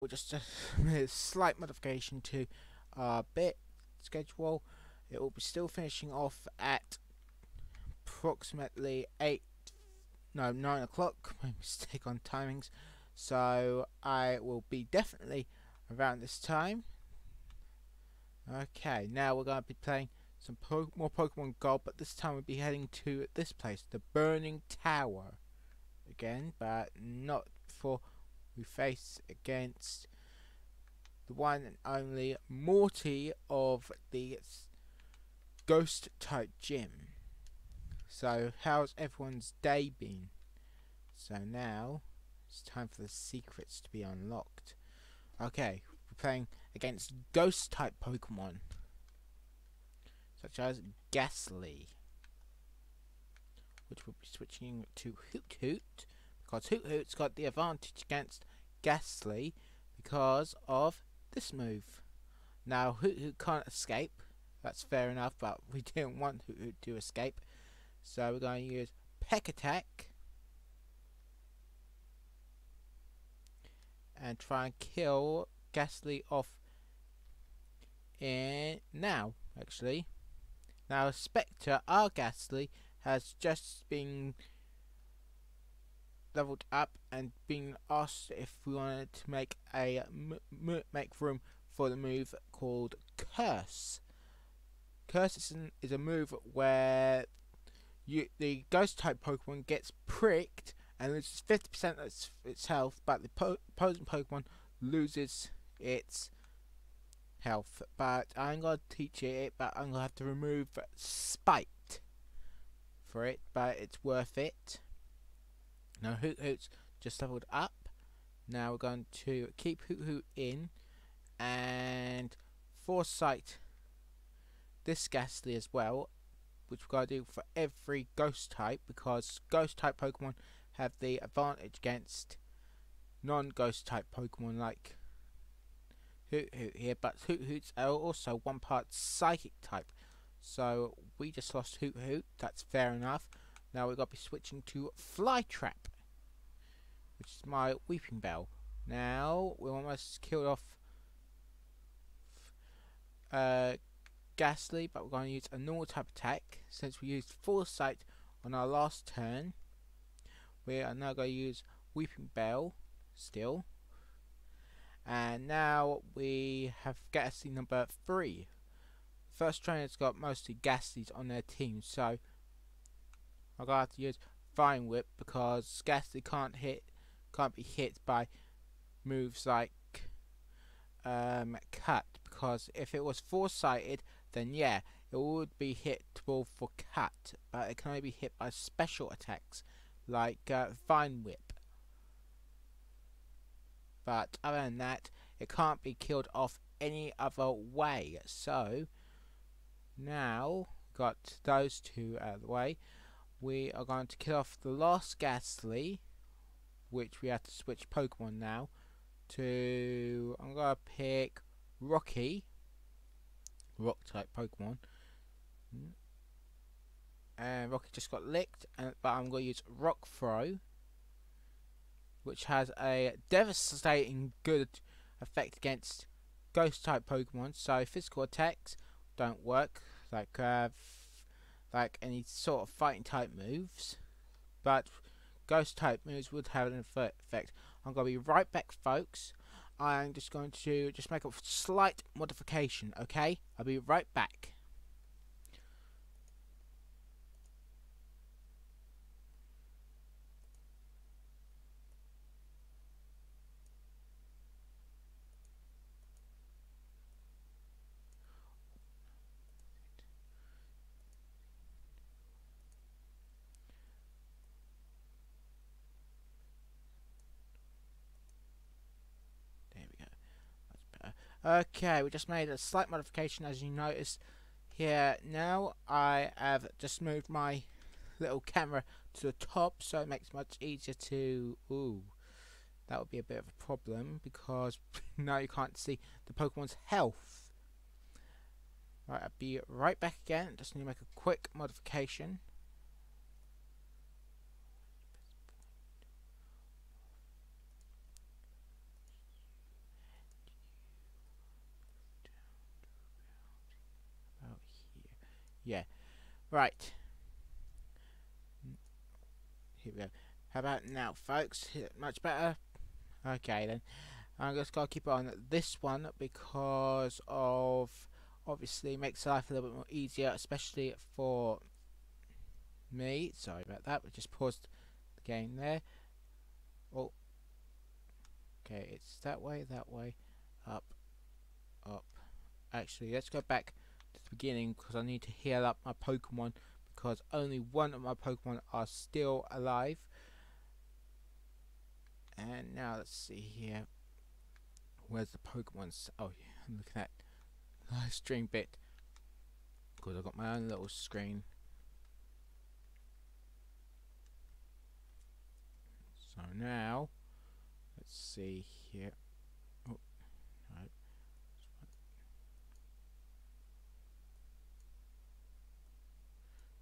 just a slight modification to our bit schedule. It will be still finishing off at approximately 9 o'clock. My mistake on timings. So I will be definitely around this time. Okay, now we're going to be playing some more Pokemon Gold, but this time we'll be heading to this place, the Burning Tower. Again, but not before we face against the one and only Morty of the Ghost type gym. So how's everyone's day been? So now it's time for the secrets to be unlocked. Okay, we're playing against Ghost type Pokemon such as Ghastly, which will be switching to Hoot Hoot because Hoot Hoot's got the advantage against Ghastly because of this move. Now Hoot Hoot can't escape, that's fair enough, but we didn't want Hoot Hoot to escape, so we're going to use Peck Attack and try and kill Ghastly off in now. Actually, now Spectre, our Ghastly, has just been leveled up and been asked if we wanted to make a make room for the move called Curse. Curse is a move where the Ghost type Pokemon gets pricked and loses 50% of its health, but the opposing Pokemon loses its health. But I'm going to teach it, but I'm going to have to remove Spite for it, but it's worth it. Now Hoot Hoot's just leveled up. Now we're going to keep Hoot Hoot in and foresight this Ghastly as well, which we're going to do for every Ghost type, because Ghost type Pokemon have the advantage against non-Ghost type Pokemon like Hoot Hoot here, but Hoot Hoots are also one part Psychic type, so we just lost Hoot Hoot, that's fair enough. Now we've got to be switching to Flytrap, which is my Weeping Bell. Now we almost killed off Ghastly, but we're going to use a normal type attack since we used Foresight on our last turn. We are now going to use Weeping Bell still, and now we have Ghastly number 3. First trainer's got mostly Ghastlies on their team, so I'm going to have to use Vine Whip because Ghastly can't be hit by moves like Cut, because if it was foresighted, then yeah, it would be hitable for Cut, but it can only be hit by special attacks like Vine Whip. But other than that, it can't be killed off any other way. So now got those two out of the way, we are going to kill off the last Ghastly, which we have to switch Pokemon now to. I'm gonna pick Rocky, Rock type Pokemon, and Rocky just got licked, but I'm going to use Rock Throw, which has a devastating good effect against Ghost type Pokemon. So physical attacks don't work like any sort of fighting type moves, but Ghost type moves would have an effect. I'm going to be right back, folks. I'm just going to make a slight modification, okay? I'll be right back. Okay, we just made a slight modification, as you noticed here. Now I have just moved my little camera to the top, so it makes it much easier to. Ooh, that would be a bit of a problem because now you can't see the Pokemon's health. Right, I'll be right back again. Just need to make a quick modification. Yeah. Right. Here we go. How about now, folks? Much better? Okay, then. I'm just going to keep on this one because of, obviously, makes life a little bit more easier, especially for me. Sorry about that. We just paused the game there. Oh. Okay, it's that way, up, up. Actually, let's go back to the beginning because I need to heal up my Pokemon because only one of my Pokemon are still alive. And now let's see here. Where's the Pokemon's? Oh yeah, I'm looking at the live stream bit because I've got my own little screen. So now, let's see here. Oh, no.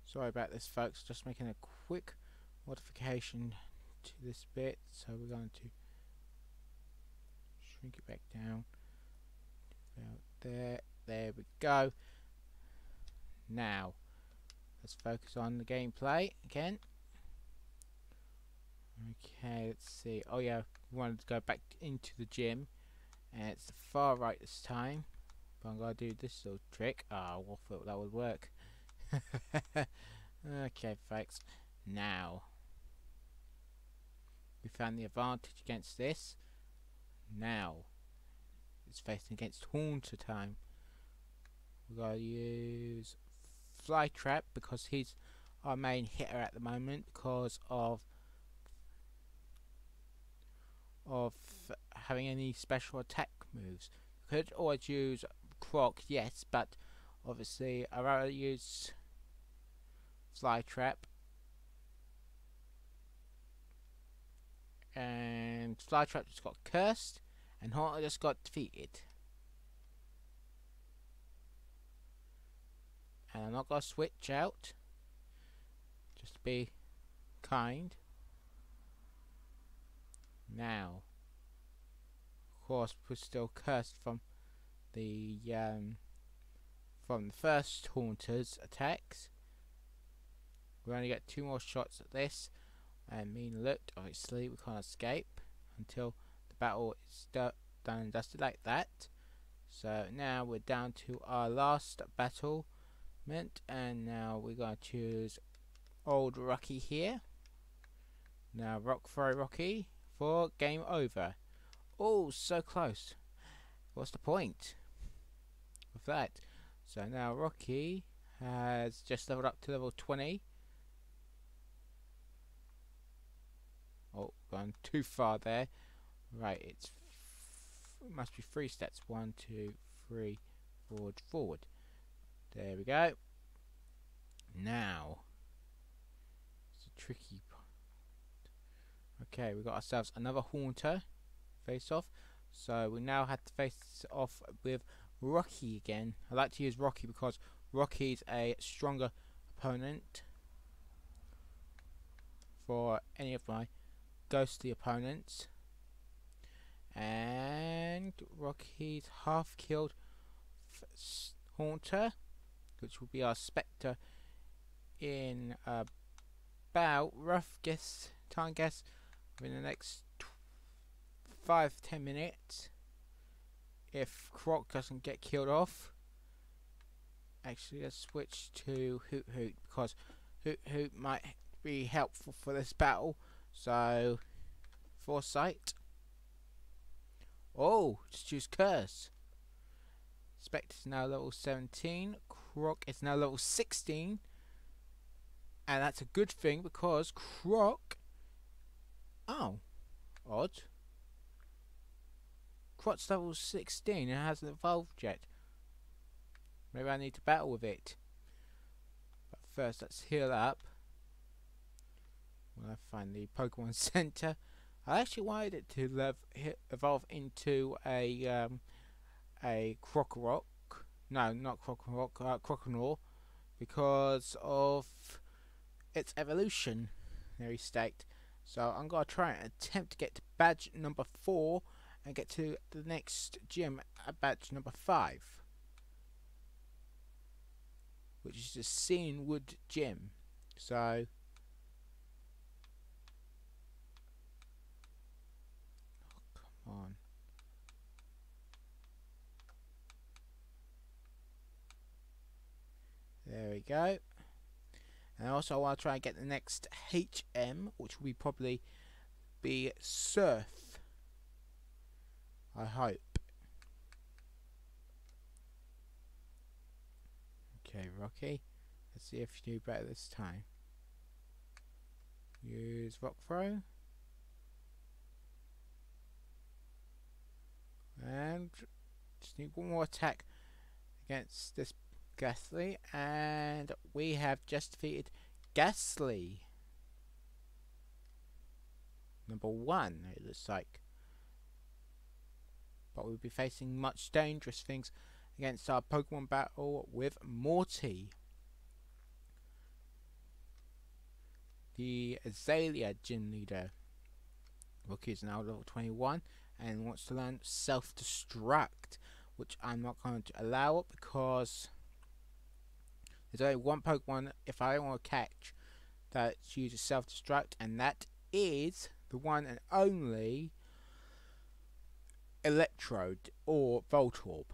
Sorry about this, folks. Just making a quick modification to this bit. So we're going to shrink it back down. About there. There we go. Now, let's focus on the gameplay again. Okay, let's see. Oh yeah, we wanted to go back into the gym. And it's the far right this time. But I'm going to do this little trick. Ah, I thought that would work. Okay, folks. Now, we found the advantage against this. Now, it's facing against Haunter time. We're going to use Fly Trap because he's our main hitter at the moment because of having any special attack moves. You could always use Croc, yes, but obviously I'd rather use Fly Trap. And Fly Trap just got cursed and Haunter just got defeated. And I'm not going to switch out, just to be kind. Now, of course, we're still cursed from the first Haunter's attacks. We only get 2 more shots at this, and mean looked, obviously we can't escape until the battle is done and dusted like that. So now we're down to our last battle. And now we're going to choose Old Rocky here. Now Rock Throw Rocky for game over. Oh, so close. What's the point of that? So now Rocky has just leveled up to level 20. Oh, gone too far there. Right, it must be 3 stats. 1, 2, 3, forward. There we go. Now, it's a tricky part. Okay, we got ourselves another Haunter face off. So we now have to face off with Rocky again. I like to use Rocky because Rocky's a stronger opponent for any of my ghostly opponents. And Rocky's half killed Haunter, which will be our Spectre in about rough guess within the next 5-10 minutes if Croc doesn't get killed off. Actually, let's switch to Hoot Hoot because Hoot Hoot might be helpful for this battle. So, Foresight. Oh, just use Curse. Spectre is now level 17. Croc is now level 16. And that's a good thing because Croc... Oh, odd. Croc's level 16 and hasn't evolved yet. Maybe I need to battle with it. But first, let's heal up. When I find the Pokemon Center. I actually wanted it to evolve into a Crocorock. No, not Crocorock, Croconaw, because of its evolutionary state. So I'm going to try and attempt to get to badge number 4 and get to the next gym at badge number 5. which is the Scene Wood Gym. So come on. There we go. And also I want to try and get the next HM, which will be probably be Surf. I hope. Okay, Rocky. Let's see if you do better this time. Use Rock Throw. And just need one more attack against this Ghastly. And we have just defeated Ghastly. Number 1, it looks like. But we'll be facing much dangerous things against our Pokemon battle with Morty. The Azalea Gym Leader. Rookie is now level 21 and wants to learn Self-Destruct, which I'm not going to allow because there's only one Pokemon if I want to catch that uses Self-Destruct, and that is the one and only Electrode or Voltorb.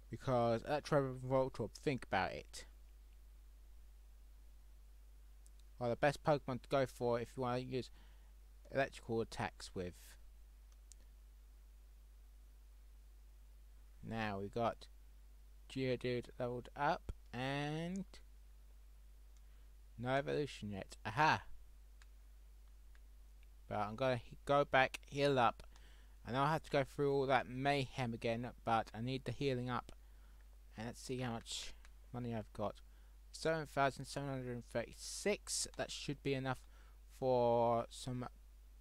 Because Electrode and Voltorb, think about it, are the best Pokemon to go for if you want to use electrical attacks with. Now we got Geodude leveled up and no evolution yet. Aha! But I'm gonna go back, heal up. I know I have to go through all that mayhem again, but I need the healing up. And let's see how much money I've got. 7,736. That should be enough for some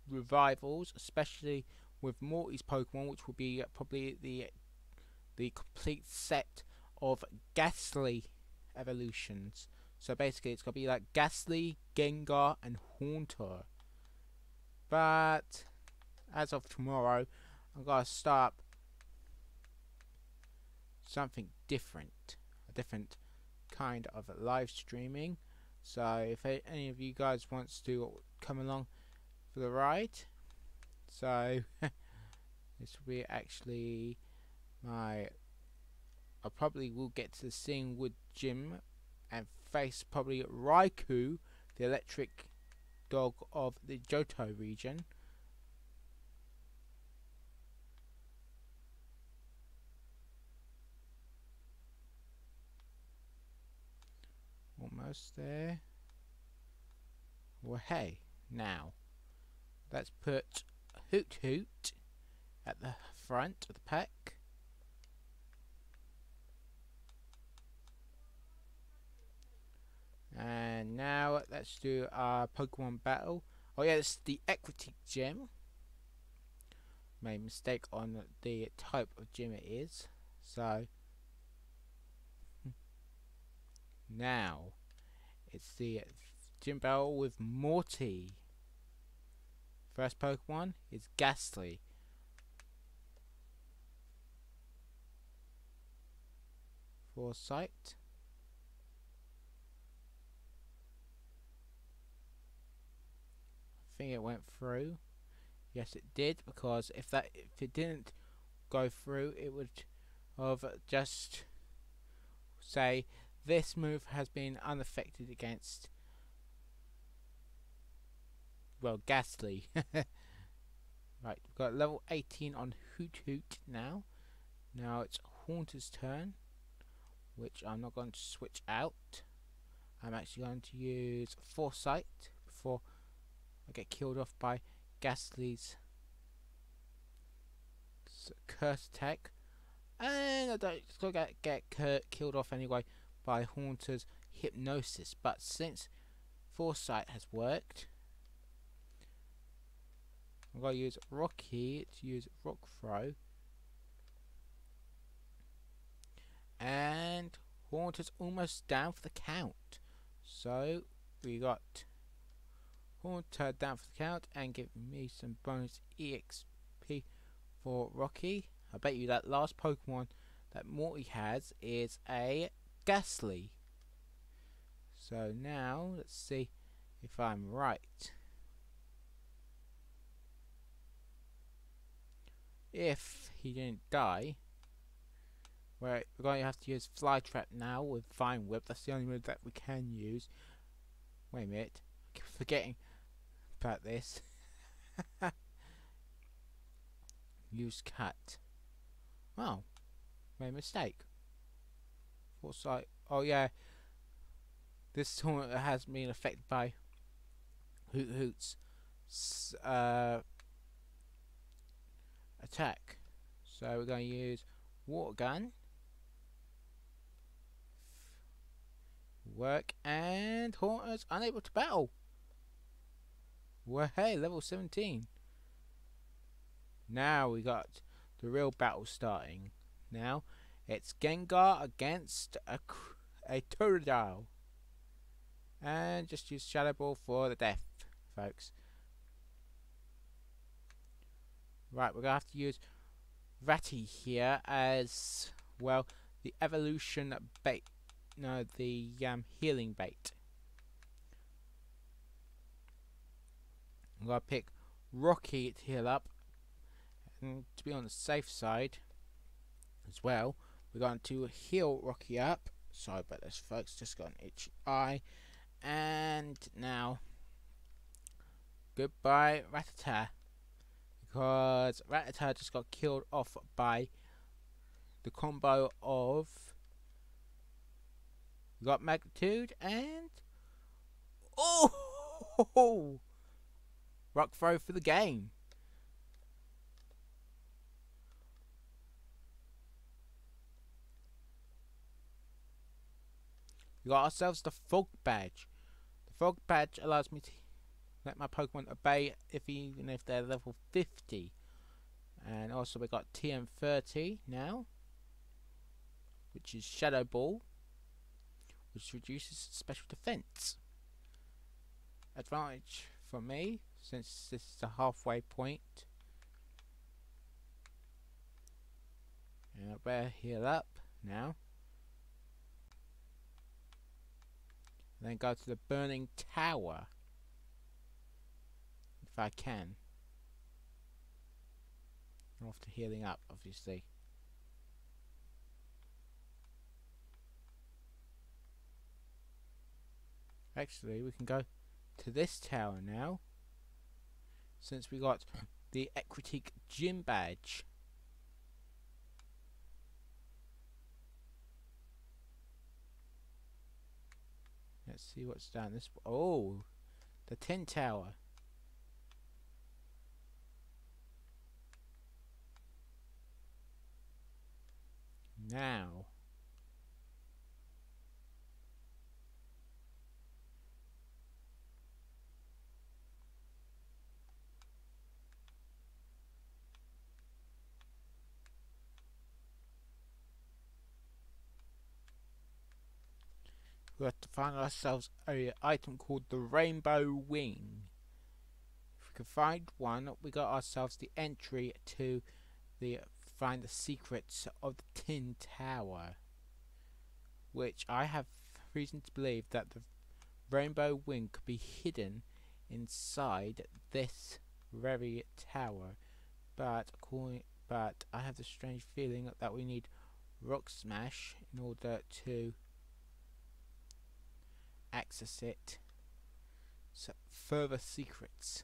revivals, especially with Morty's Pokemon, which will be probably the complete set of Ghastly evolutions. So basically it's going to be like Ghastly, Gengar and Haunter. But as of tomorrow I'm going to start something different, a different kind of live streaming. So if any of you guys wants to come along for the ride, so this will be actually I probably will get to the Scene Wood Gym and face probably Raikou, the electric dog of the Johto region. Almost there. Well, hey, now let's put Hoot Hoot at the front of the pack. And now let's do our Pokemon battle. Oh yeah, it's the Equity Gym. Made a mistake on the type of gym it is. So now it's the gym battle with Morty. First Pokemon is Ghastly. Foresight. I think it went through. Yes, it did, because if it didn't go through, it would have just say this move has been unaffected against, well, Ghastly. Right, we've got level 18 on Hoot Hoot now. Now it's Haunter's turn, which I'm not going to switch out. I'm actually going to use Foresight before I get killed off by Ghastly's curse attack, and I don't still get killed off anyway by Haunter's hypnosis. But since Foresight has worked, I'm going to use Rocky to use Rock Throw, and Haunter's almost down for the count. So we got Haunter down for the count and give me some bonus EXP for Rocky. I bet you that last Pokemon that Morty has is a Ghastly. So now let's see if I'm right. If he didn't die, we're going to have to use Fly Trap now with Vine Whip. That's the only move that we can use. Wait a minute, I keep forgetting about this. Use Cut. Oh, made a mistake. Foresight. Oh yeah, this tournament has been affected by Hoot Hoot's attack. So we're going to use Water Gun. Work, and Haunter's unable to battle. Well, hey, level 17. Now we got the real battle starting. Now it's Gengar against a Totodile. And just use Shadow Ball for the death, folks. Right, we're going to have to use Ratty here as, well, the evolution bait. No, the healing bait. I'm going to pick Rocky to heal up. And to be on the safe side as well, we're going to heal Rocky up. Sorry about this, folks, just got an itchy eye. And now, goodbye Rattata. Because Rattata just got killed off by the combo of, we got Magnitude and, oh, Rock Throw for the game. We got ourselves the Fog Badge. The Fog Badge allows me to let my Pokemon obey even if they're level 50. And also we got TM30 now, which is Shadow Ball, which reduces special defense. Advantage for me, since this is the halfway point. And I better heal up now. And then go to the Burning Tower, if I can. After healing up, obviously. Actually, we can go to this tower now, since we got the Equitique Gym Badge. Let's see what's down this. Oh, the Tin Tower. Now, we have to find ourselves an item called the Rainbow Wing. If we can find one, we got ourselves the entry to find the secrets of the Tin Tower, which I have reason to believe that the Rainbow Wing could be hidden inside this very tower, but I have the strange feeling that we need Rock Smash in order to access it. So further secrets.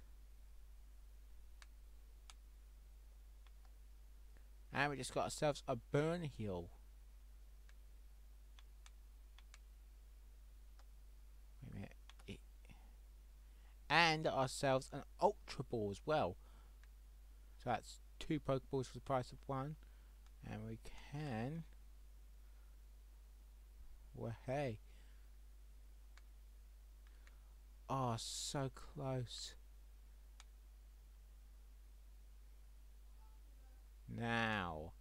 And we just got ourselves a Burn Heal. Wait a minute. And ourselves an Ultra Ball as well. So that's 2 Pokeballs for the price of 1. And we can... well, hey. Oh, so close. Now,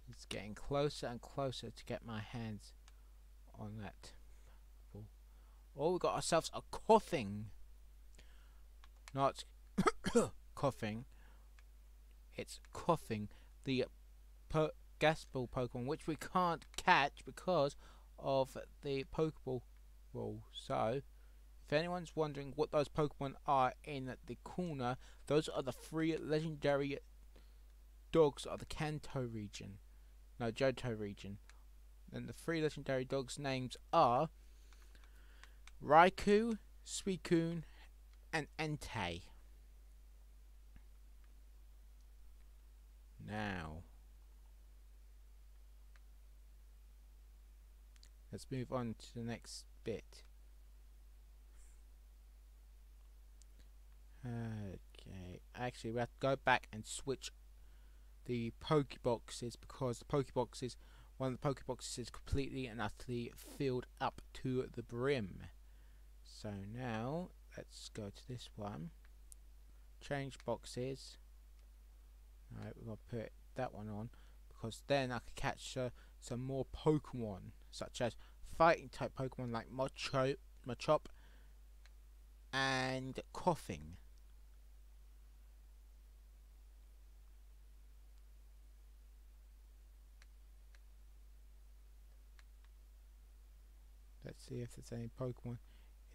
it's getting closer and closer to get my hands on that ball. Oh, we got ourselves a Coughing. Not Coughing. It's Coughing, the gas ball Pokemon, which we can't catch because of the Pokeball rule. So, if anyone's wondering what those Pokemon are in the corner, those are the 3 legendary dogs of the Kanto region. No, Johto region. And the 3 legendary dogs' names are Raikou, Suicune, and Entei. Now, let's move on to the next bit. Okay, actually we have to go back and switch the Pokeboxes because the Pokeboxes, one of the Pokeboxes is completely and utterly filled up to the brim. So now, let's go to this one. Change boxes. Alright, we're going to put that one on because then I can catch some more Pokemon, such as fighting type Pokemon like Machop and Coughing. Let's see if there's any Pokemon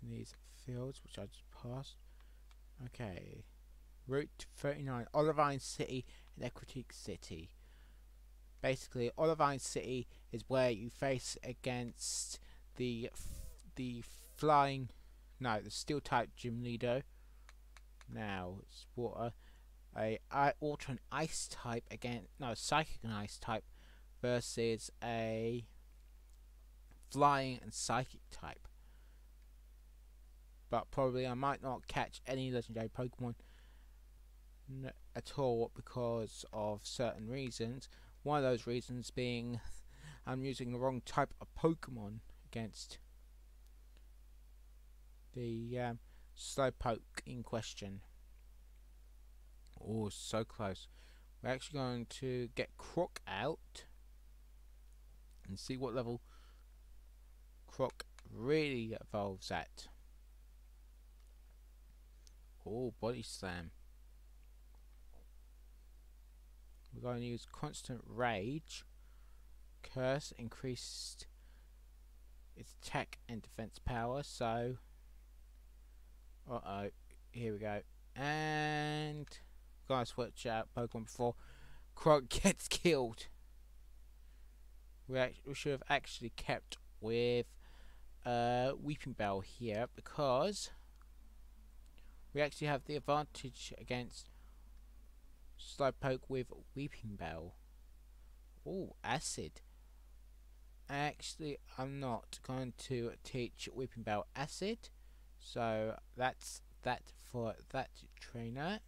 in these fields, which I just passed. Okay. Route 39, Olivine City and Equitique City. Basically, Olivine City is where you face against the flying, no, the steel type gym leader. Now it's water, a water and ice type again. No, psychic and ice type versus a flying and psychic type. But probably I might not catch any legendary Pokemon at all because of certain reasons. One of those reasons being I'm using the wrong type of Pokemon against the Slowpoke in question. Oh, so close. We're actually going to get Croc out and see what level Croc really evolves at. Oh, Body Slam. We're going to use Constant Rage. Curse increased its attack and defense power, so here we go. And we're going to switch out Pokemon before Croc gets killed. We should have actually kept with Weeping Bell here because we actually have the advantage against Slowpoke with Weeping Bell. Oh, Acid. Actually, I'm not going to teach Weeping Bell Acid, so that's that for that trainer.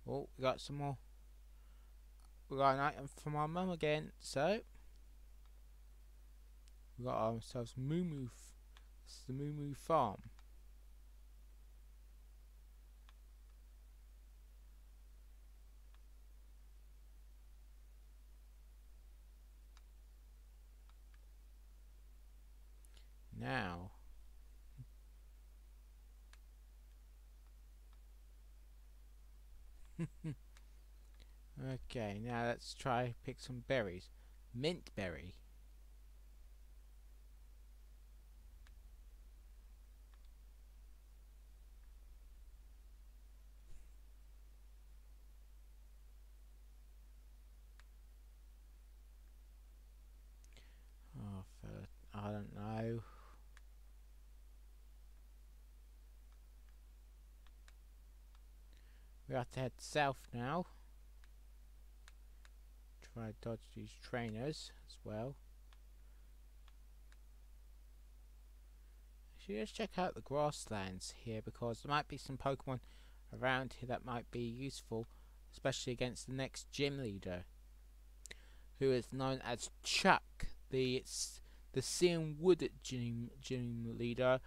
Oh, we got some more. We got an item from our mum again, so we got ourselves Moo Moo. This is the Moo Moo farm. Now, okay, now let's try pick some berries. Mint berry. Oh, I don't know. We have to head south now. Try to dodge these trainers as well. Should just check out the grasslands here because there might be some Pokemon around here that might be useful, especially against the next gym leader, who is known as Chuck, the Seam Wood gym leader,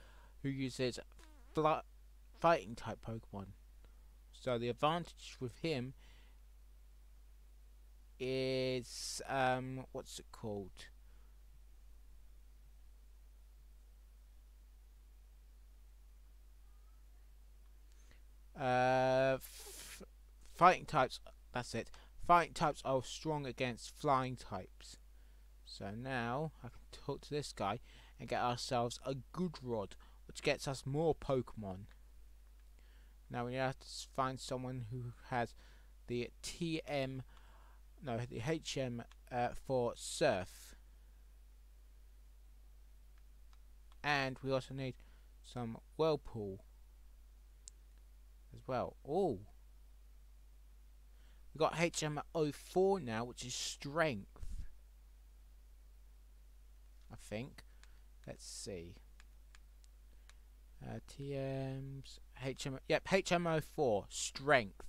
who uses fighting type Pokemon. So the advantage with him is what's it called? Fighting types. That's it. Fighting types are strong against flying types. So now I can talk to this guy and get ourselves a good rod, which gets us more Pokemon. Now we have to find someone who has the the HM for Surf, and we also need some Whirlpool as well. Oh, we got HM04 now, which is Strength, I think. Let's see. TMs HM04 Strength.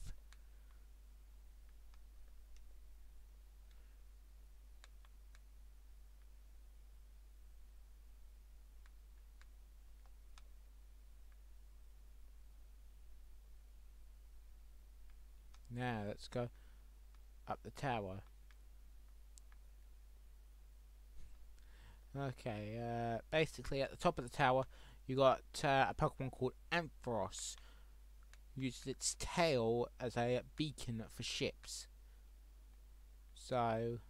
Now let's go up the tower. Okay, basically at the top of the tower you got a Pokemon called Ampharos. Uses its tail as a beacon for ships. So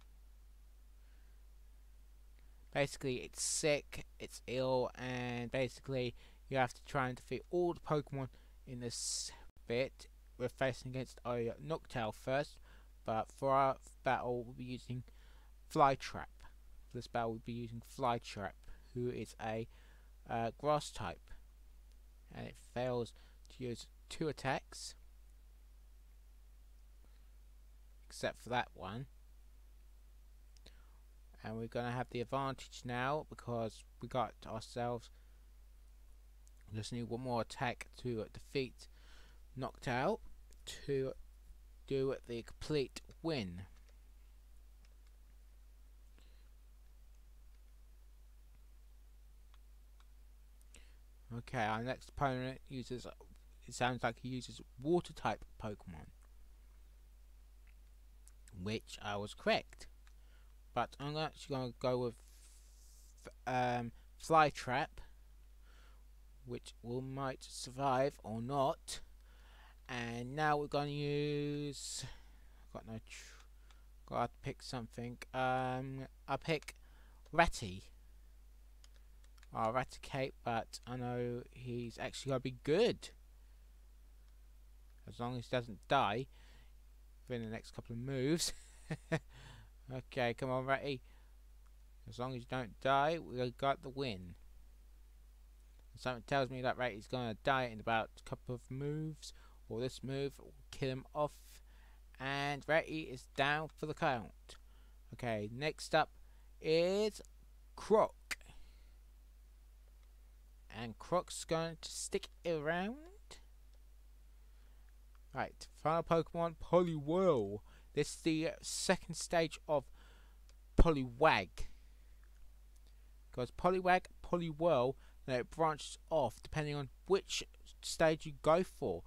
basically it's sick, it's ill, and basically you have to try and defeat all the Pokemon in this bit. We're facing against a Noctowl first, but for our battle we'll be using Flytrap. For this battle we'll be using Flytrap, who is a grass type, and it fails to use 2 attacks, except for that one. And we're going to have the advantage now because we got ourselves, we just need one more attack to defeat Noctowl to do the complete win. Okay, our next opponent uses, it sounds like he uses water type Pokemon, which I was correct. But I'm actually going to go with Flytrap, which might survive or not. And now we're going to use, got to pick something. I'll pick Ratty. Raticate, but I know he's actually going to be good as long as he doesn't die within the next couple of moves. Okay, come on, Ratty. As long as you don't die, we got the win. Something tells me that Ratty's going to die in about a couple of moves, or this move will kill him off, and Ratty is down for the count. Okay, next up is Croc. And Croc's going to stick around. Right, final Pokemon, Poliwhirl. This is the second stage of Poliwag. Because Poliwag, Poliwhirl, then it branches off depending on which stage you go for.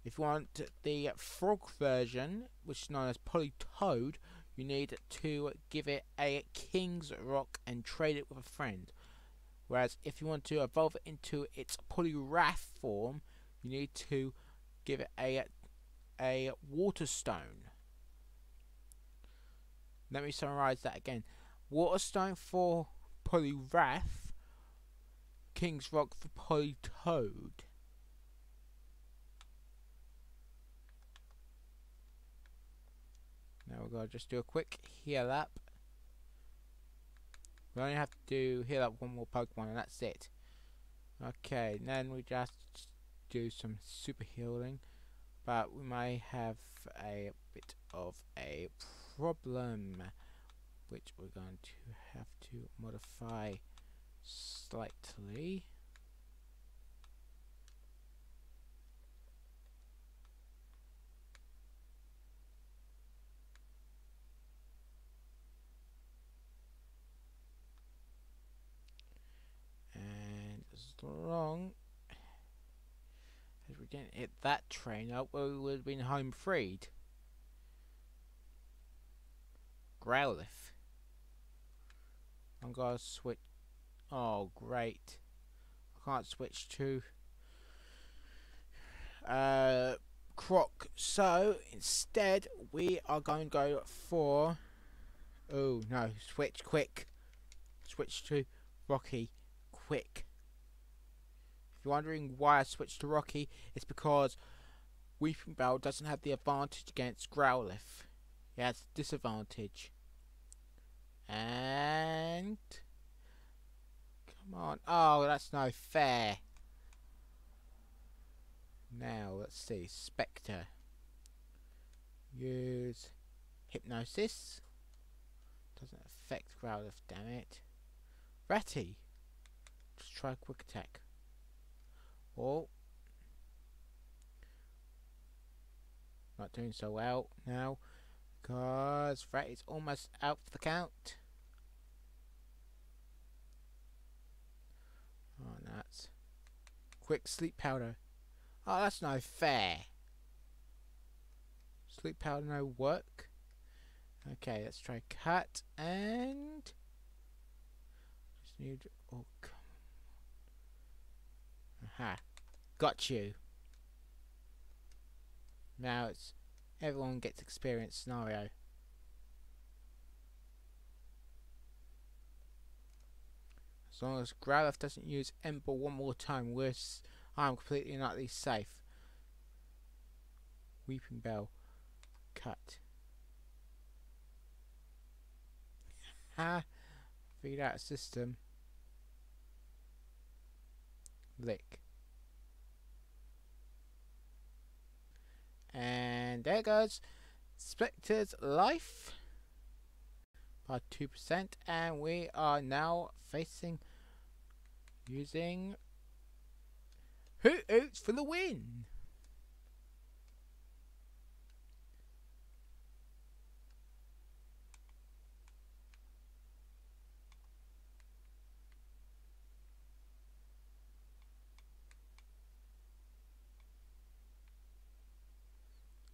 If you want the frog version, which is known as Politoad, you need to give it a King's Rock and trade it with a friend. Whereas if you want to evolve it into its Poliwrath form, you need to give it a Water Stone. Let me summarize that again. Water Stone for Poliwrath, King's Rock for Politoad. Now we're going to just do a quick heal up. We only have to heal up one more Pokemon and that's it. Okay, then we just do some super healing, but we may have a bit of a problem, which we're going to have to modify slightly. As long as we didn't hit that trainer, we would have been home freed. Growlithe. I'm gonna switch. Oh, great! I can't switch to Croc. So instead, we are going to go for. Oh no! Switch quick. Switch to Rocky. quick. If you're wondering why I switched to Rocky, it's because Weeping Bell doesn't have the advantage against Growlithe. He has disadvantage. And come on. Oh, that's no fair. Now, let's see. Spectre. Use Hypnosis. Doesn't affect Growlithe, damn it. Ratty. Just try Quick Attack. Oh. Not doing so well now. Because Ratty's almost out for the count. Oh, nuts. Quick Sleep Powder. Oh, that's no fair. Sleep Powder no work. Okay, let's try Cut and just need. Oh, come on. Aha, got you. Now it's everyone gets experience scenario. As long as Growlithe doesn't use Ember one more time, I'm completely and utterly safe. Weeping Bell. Cut. Ha! Figured out a system. Lick. And there goes Spectre's life by 2%, and we are now facing using Hoot Hoots for the win.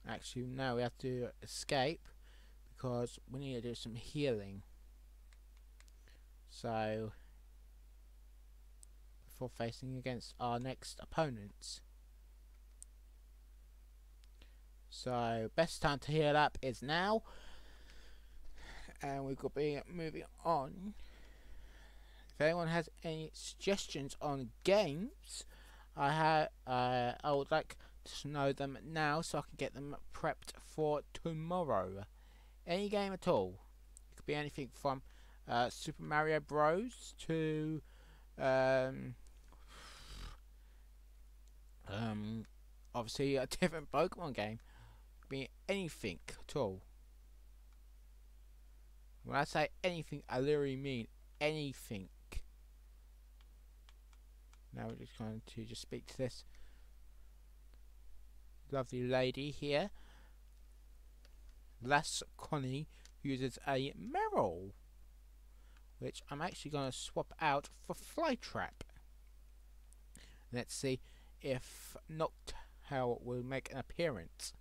Actually, no, we have to escape because we need to do some healing. So, before facing against our next opponents. So, best time to heal up is now. And we could be moving on. If anyone has any suggestions on games, I would like to know them now so I can get them prepped for tomorrow. Any game at all. It could be anything from Super Mario Bros to obviously a different Pokemon game. It could be anything at all. When I say anything, I literally mean anything. Now we're just going to just speak to this lovely lady here. Lass Connie uses a Meryl, which I'm actually going to swap out for Flytrap. Let's see if Noctowl will make an appearance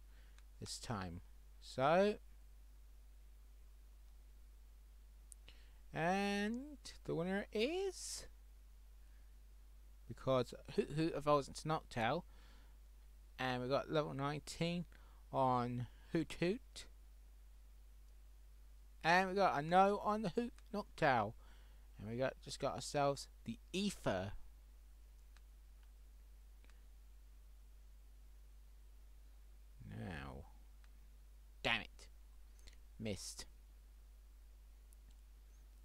this time. So, and the winner is, because Hoot Hoot evolves into Noctowl, and we got level 19 on Hoot Hoot, and we got a no on the Hoot Noctowl, and we just got ourselves the Ether. Now, damn it, missed.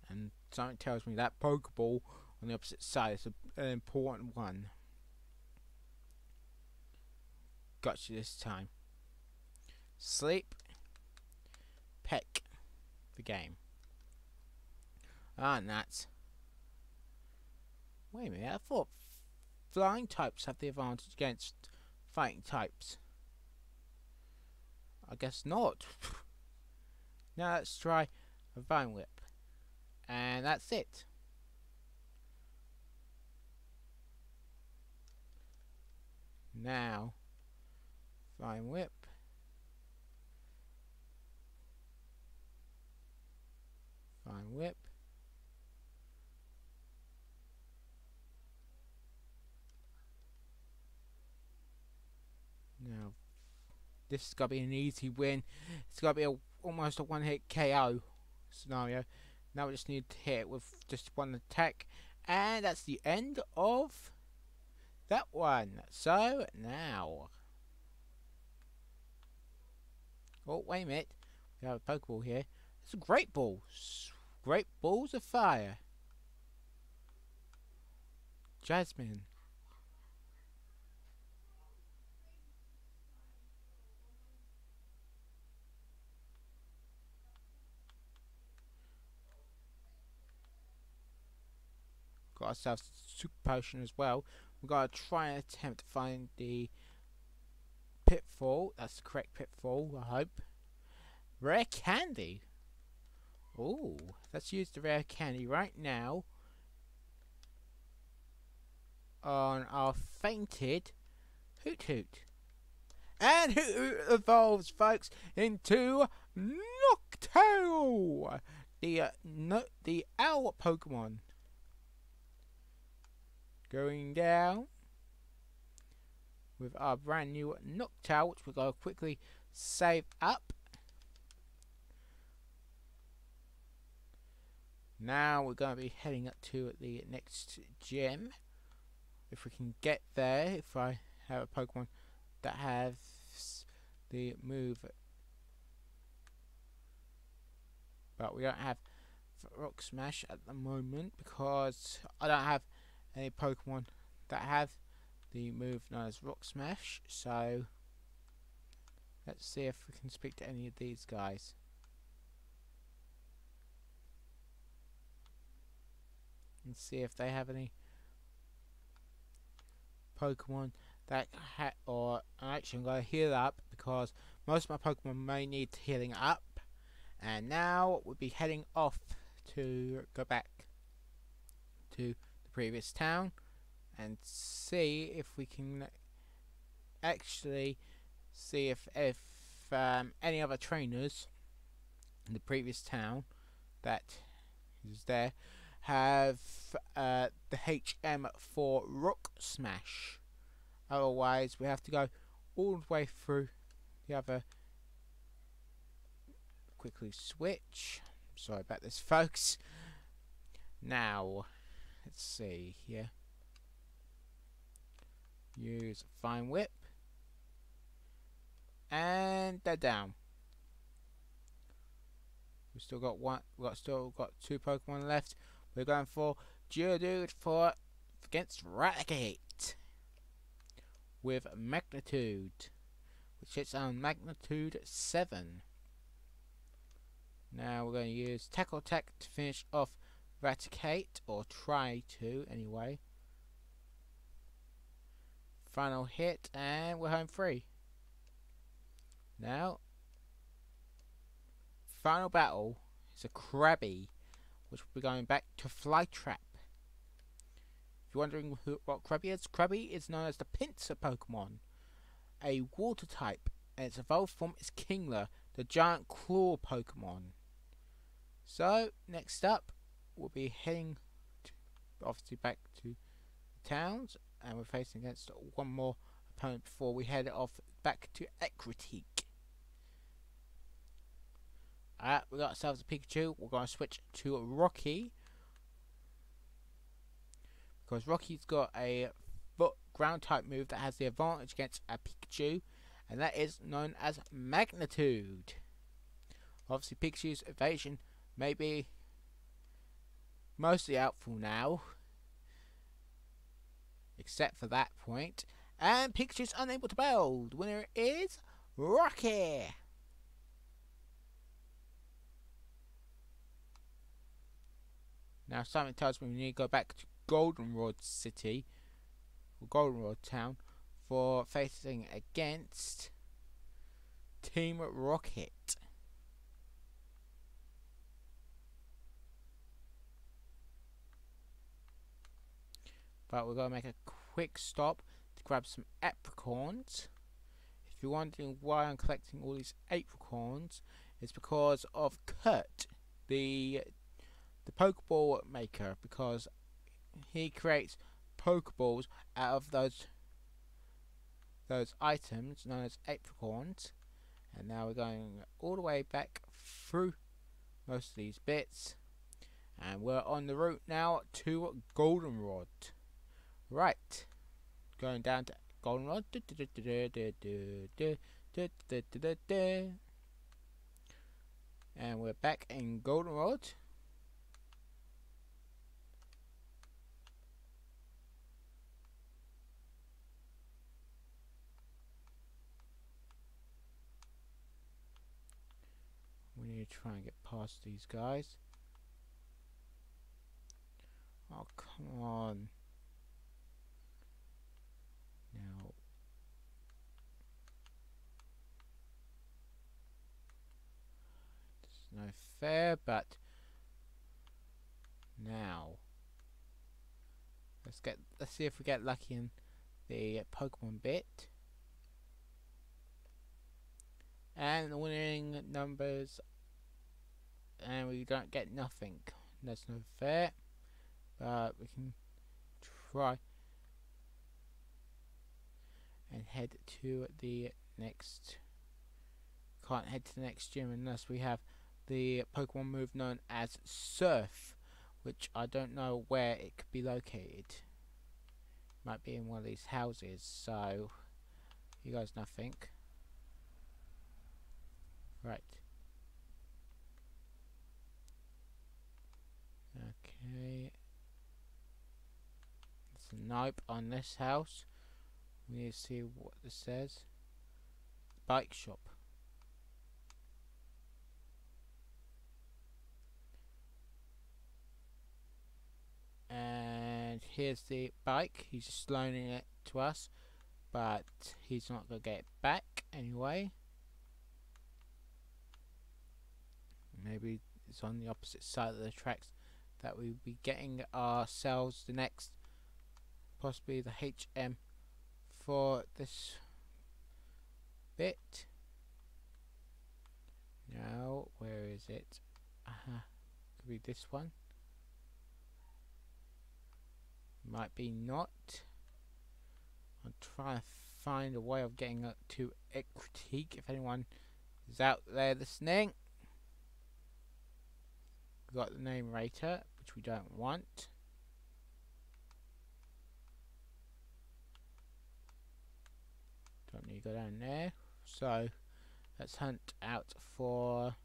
And something tells me that Pokeball on the opposite side is an important one. Got you this time. Sleep. Peck. The game. Ah, nuts. Wait a minute, I thought flying types have the advantage against fighting types. I guess not. Now let's try a Vine Whip. And that's it. Now, Vine Whip. Vine Whip. Now, this is going to be an easy win. It's going to be almost a one-hit KO scenario. Now we just need to hit it with just one attack, And that's the end of that one. So now, oh wait a minute, we have a Pokeball here. It's a great ball, great balls of fire. Jasmine. Got ourselves a super potion as well. We've got to try and attempt to find the pitfall. That's the correct pitfall, I hope. Rare candy. Oh, let's use the rare candy right now on our fainted Hoot Hoot. And Hoot Hoot evolves, folks, into Noctowl, the owl Pokemon. Going down with our brand new Noctowl, which we're going to quickly save up. Now we're going to be heading up to the next gym. If we can get there, if I have a Pokemon that has the move. But we don't have Rock Smash at the moment because I don't have any Pokemon that have the move known as Rock Smash. So let's see if we can speak to any of these guys. And see if they have any Pokemon that or actually I'm going to heal up because most of my Pokemon may need healing up. And now we'll be heading off to go back to the previous town and see if we can actually see if any other trainers in the previous town that is there have the HM for Rock Smash. Otherwise we have to go all the way through the other. Quickly switch. Sorry about this, folks. Now let's see here. Use Fine Whip and they're down. We've still got one. Still got two Pokemon left. We're going for Geodude for against Raticate with Magnitude, which hits on Magnitude 7. Now we're going to use Tackle Attack to finish off Raticate, or try to anyway. Final hit, and we're home free. Now, final battle is a Krabby, which will be going back to Flytrap. If you're wondering what Krabby is known as the Pinsir Pokemon, a water type, and its evolved form is Kingler, the giant claw Pokemon. So, next up, we'll be heading obviously back to the towns, and we're facing against one more opponent before we head off back to Ecruteak. Alright, we got ourselves a Pikachu. We're going to switch to Rocky, because Rocky's got a ground type move that has the advantage against a Pikachu, and that is known as Magnitude. Obviously, Pikachu's evasion may be mostly outful now, except for that point. And Pikachu's unable to battle. The winner is Rocky. Now something tells me we need to go back to Goldenrod City, or Goldenrod Town, for facing against Team Rocket. But we're going to make a quick stop to grab some apricorns. If you're wondering why I'm collecting all these apricorns, it's because of Kurt, the Pokeball maker, because he creates Pokeballs out of those items known as apricorns. And now we're going all the way back through most of these bits, And we're on the route now to Goldenrod. Right. Going down to Goldenrod. And we're back in Goldenrod. We need to try and get past these guys. Oh, come on. Now. It's no fair, but now. Let's see if we get lucky in the Pokemon bit. And the winning numbers, and we don't get nothing. That's no fair, but we can try and head to the next. Can't head to the next gym unless we have the Pokemon move known as Surf, which I don't know where it could be located. Might be in one of these houses, so you guys nothing. Right. Okay. There's a nope on this house. We need to see what this says. Bike shop. And here's the bike. He's just loaning it to us, but he's not going to get it back anyway. Maybe it's on the opposite side of the tracks that we'll be getting ourselves the next, possibly the HM for this bit. Now, where is it? Could be this one. Might be not. I'll try and find a way of getting up to a critique if anyone is out there listening. We've got the name rater, which we don't want. Don't need to go down there. So let's hunt out for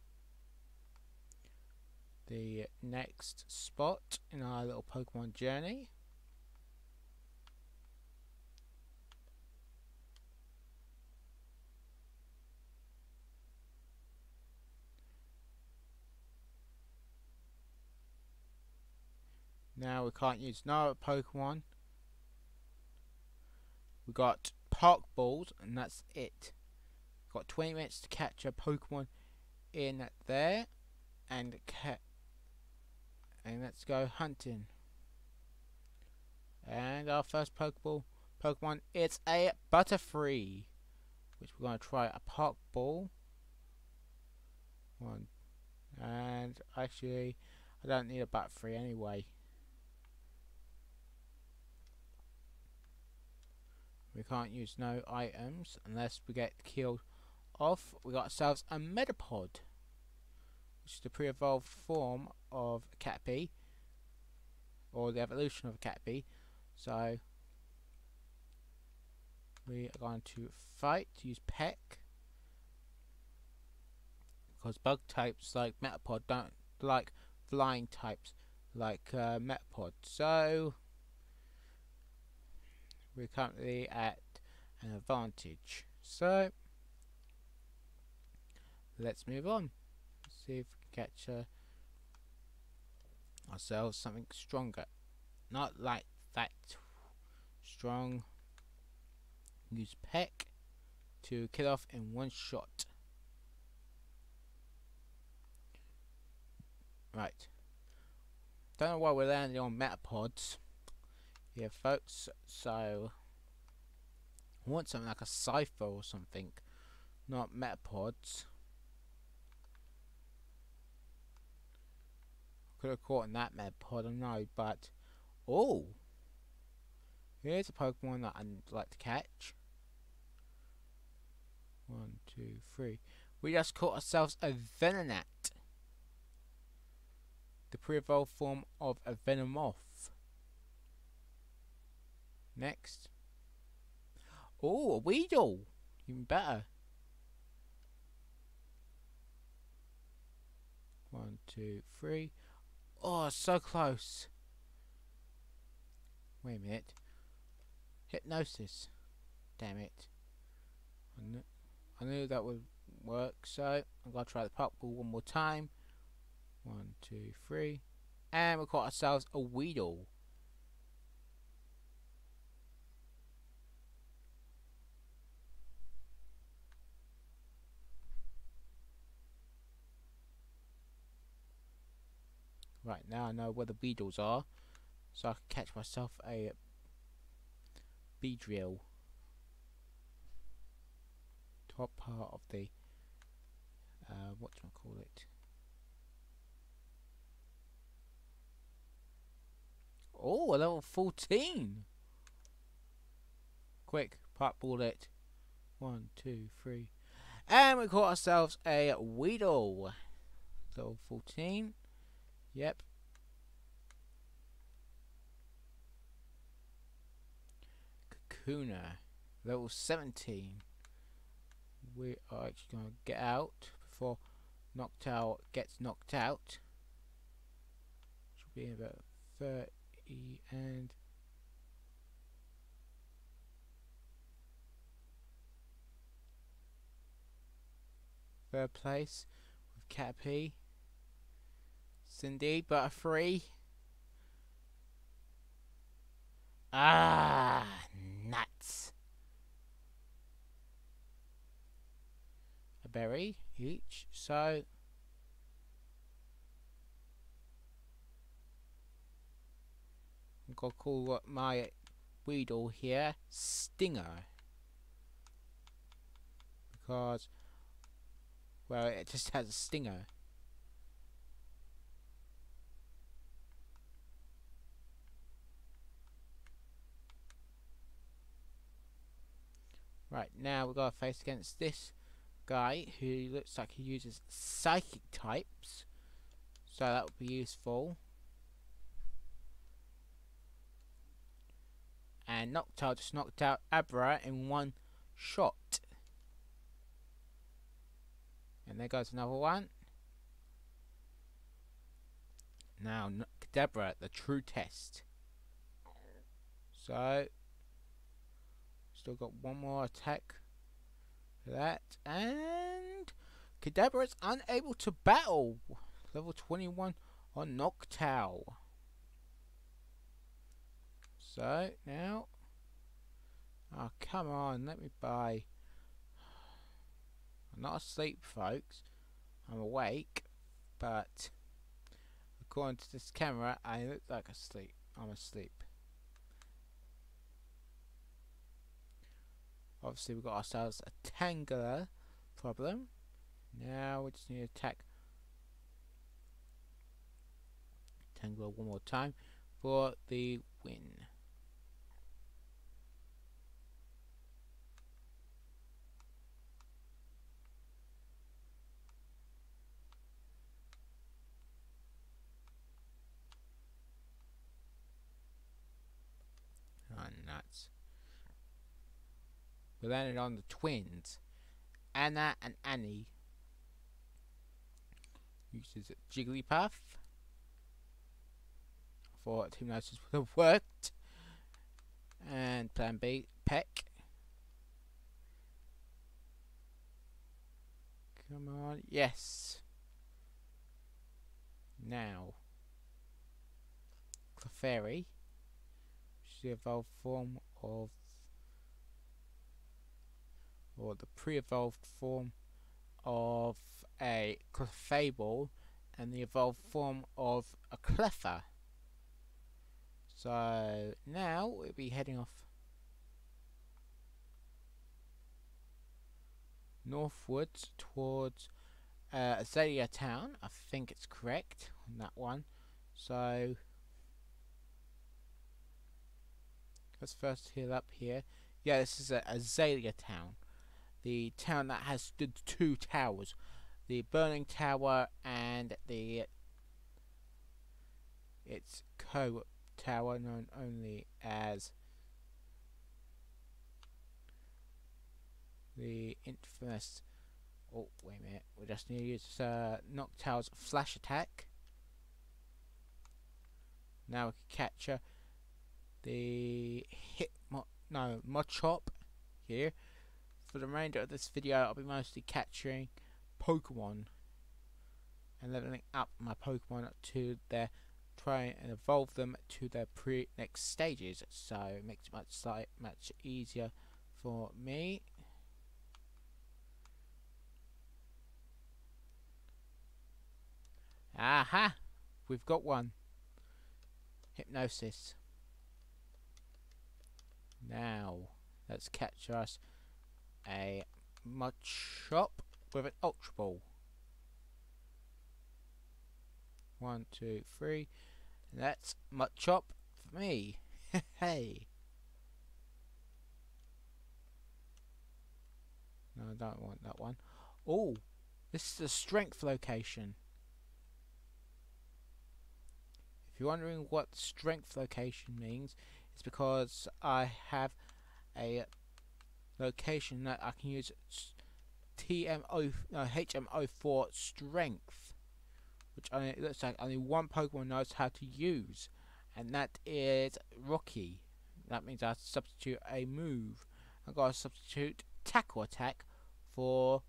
the next spot in our little Pokemon journey. Now we can't use no Pokemon. We got Park Balls, and that's it. We've got 20 minutes to catch a Pokemon in there, and let's go hunting. And our first Pokemon, it's a Butterfree, which we're going to try a Park Ball. One, and actually, I don't need a Butterfree anyway. We can't use no items unless we get killed off. We got ourselves a Metapod, which is the pre-evolved form of Caterpie, or the evolution of Caterpie. So we are going to fight, use Peck, because bug types like Metapod don't like flying types like Metapod. So we're currently at an advantage. So let's move on. Let's see if we can catch ourselves something stronger. Not like that strong. Use Peck to kill off in one shot. Right. Don't know why we're landing on Metapods here, folks. So I want something like a Cypher or something, not Metapods. Could have caught in that Metapod, I don't know, but oh, here's a Pokemon that I'd like to catch. 1, 2, 3. We just caught ourselves a Venonat. the pre-evolved form of a Venomoth. Next. Oh, a Weedle! Even better. 1, 2, 3. Oh, so close. Wait a minute. Hypnosis. Damn it. I knew that would work, so I'm going to try the pop ball one more time. 1, 2, 3. And we caught ourselves a Weedle. Right, now I know where the Beedles are, so I can catch myself a Beedrill. Top part of the, what do I call it? Oh, a level 14! Quick, pop ball it. 1, 2, 3. And we caught ourselves a Weedle. Level 14. Yep. Kakuna. Level 17. We are actually going to get out before Noctowl gets knocked out. Should be about 30 and... third place with Caterpie. Cindy, Butterfree. Ah, nuts. A berry each, so I'm gonna call my Weedle here Stinger, because, well, it just has a stinger. Right, now we've got to face against this guy who looks like he uses psychic types, so that would be useful. And Noctowl just knocked out Abra in one shot. And there goes another one. Now, Kadabra, the true test. So, still got one more attack for that. And Kadabra is unable to battle. Level 21 on Noctowl. So, now, oh, come on, let me buy. I'm not asleep, folks. I'm awake, but according to this camera, I look like asleep. I'm asleep. Obviously, we've got ourselves a Tangela problem. Now we just need to attack Tangela one more time for the win. Oh, nuts. We landed on the twins, Anna and Annie. Uses Jigglypuff. I thought Team Notice would have worked. And plan B, Peck. Come on, yes. Now, Clefairy, which is the evolved form of, or the pre-evolved form of a Clefable, and the evolved form of a Cleffa. So now we'll be heading off northwards towards Azalea Town. I think it's correct on that one. So let's first heal up here. Yeah, this is Azalea Town, the town that has the two towers, the Burning Tower and the tower known only as the infamous. Oh, wait a minute. We just need to use Knock Tower's flash attack. Now we can capture the Mod Chop here. For the remainder of this video, I'll be mostly capturing Pokemon and leveling up my Pokemon to their try and evolve them to their next stages. So it makes it much easier for me. Aha! We've got one. Hypnosis. Now, let's capture us a Mudshop with an Ultra Ball. 1, 2, 3. And that's Mudshop for me. Hey. No, I don't want that one. Oh, this is the strength location. If you're wondering what strength location means, it's because I have a location that I can use HMO for strength, which it looks like only one Pokemon knows how to use, and that is Rocky. That means I have to substitute a move. I've got to substitute Tackle Attack for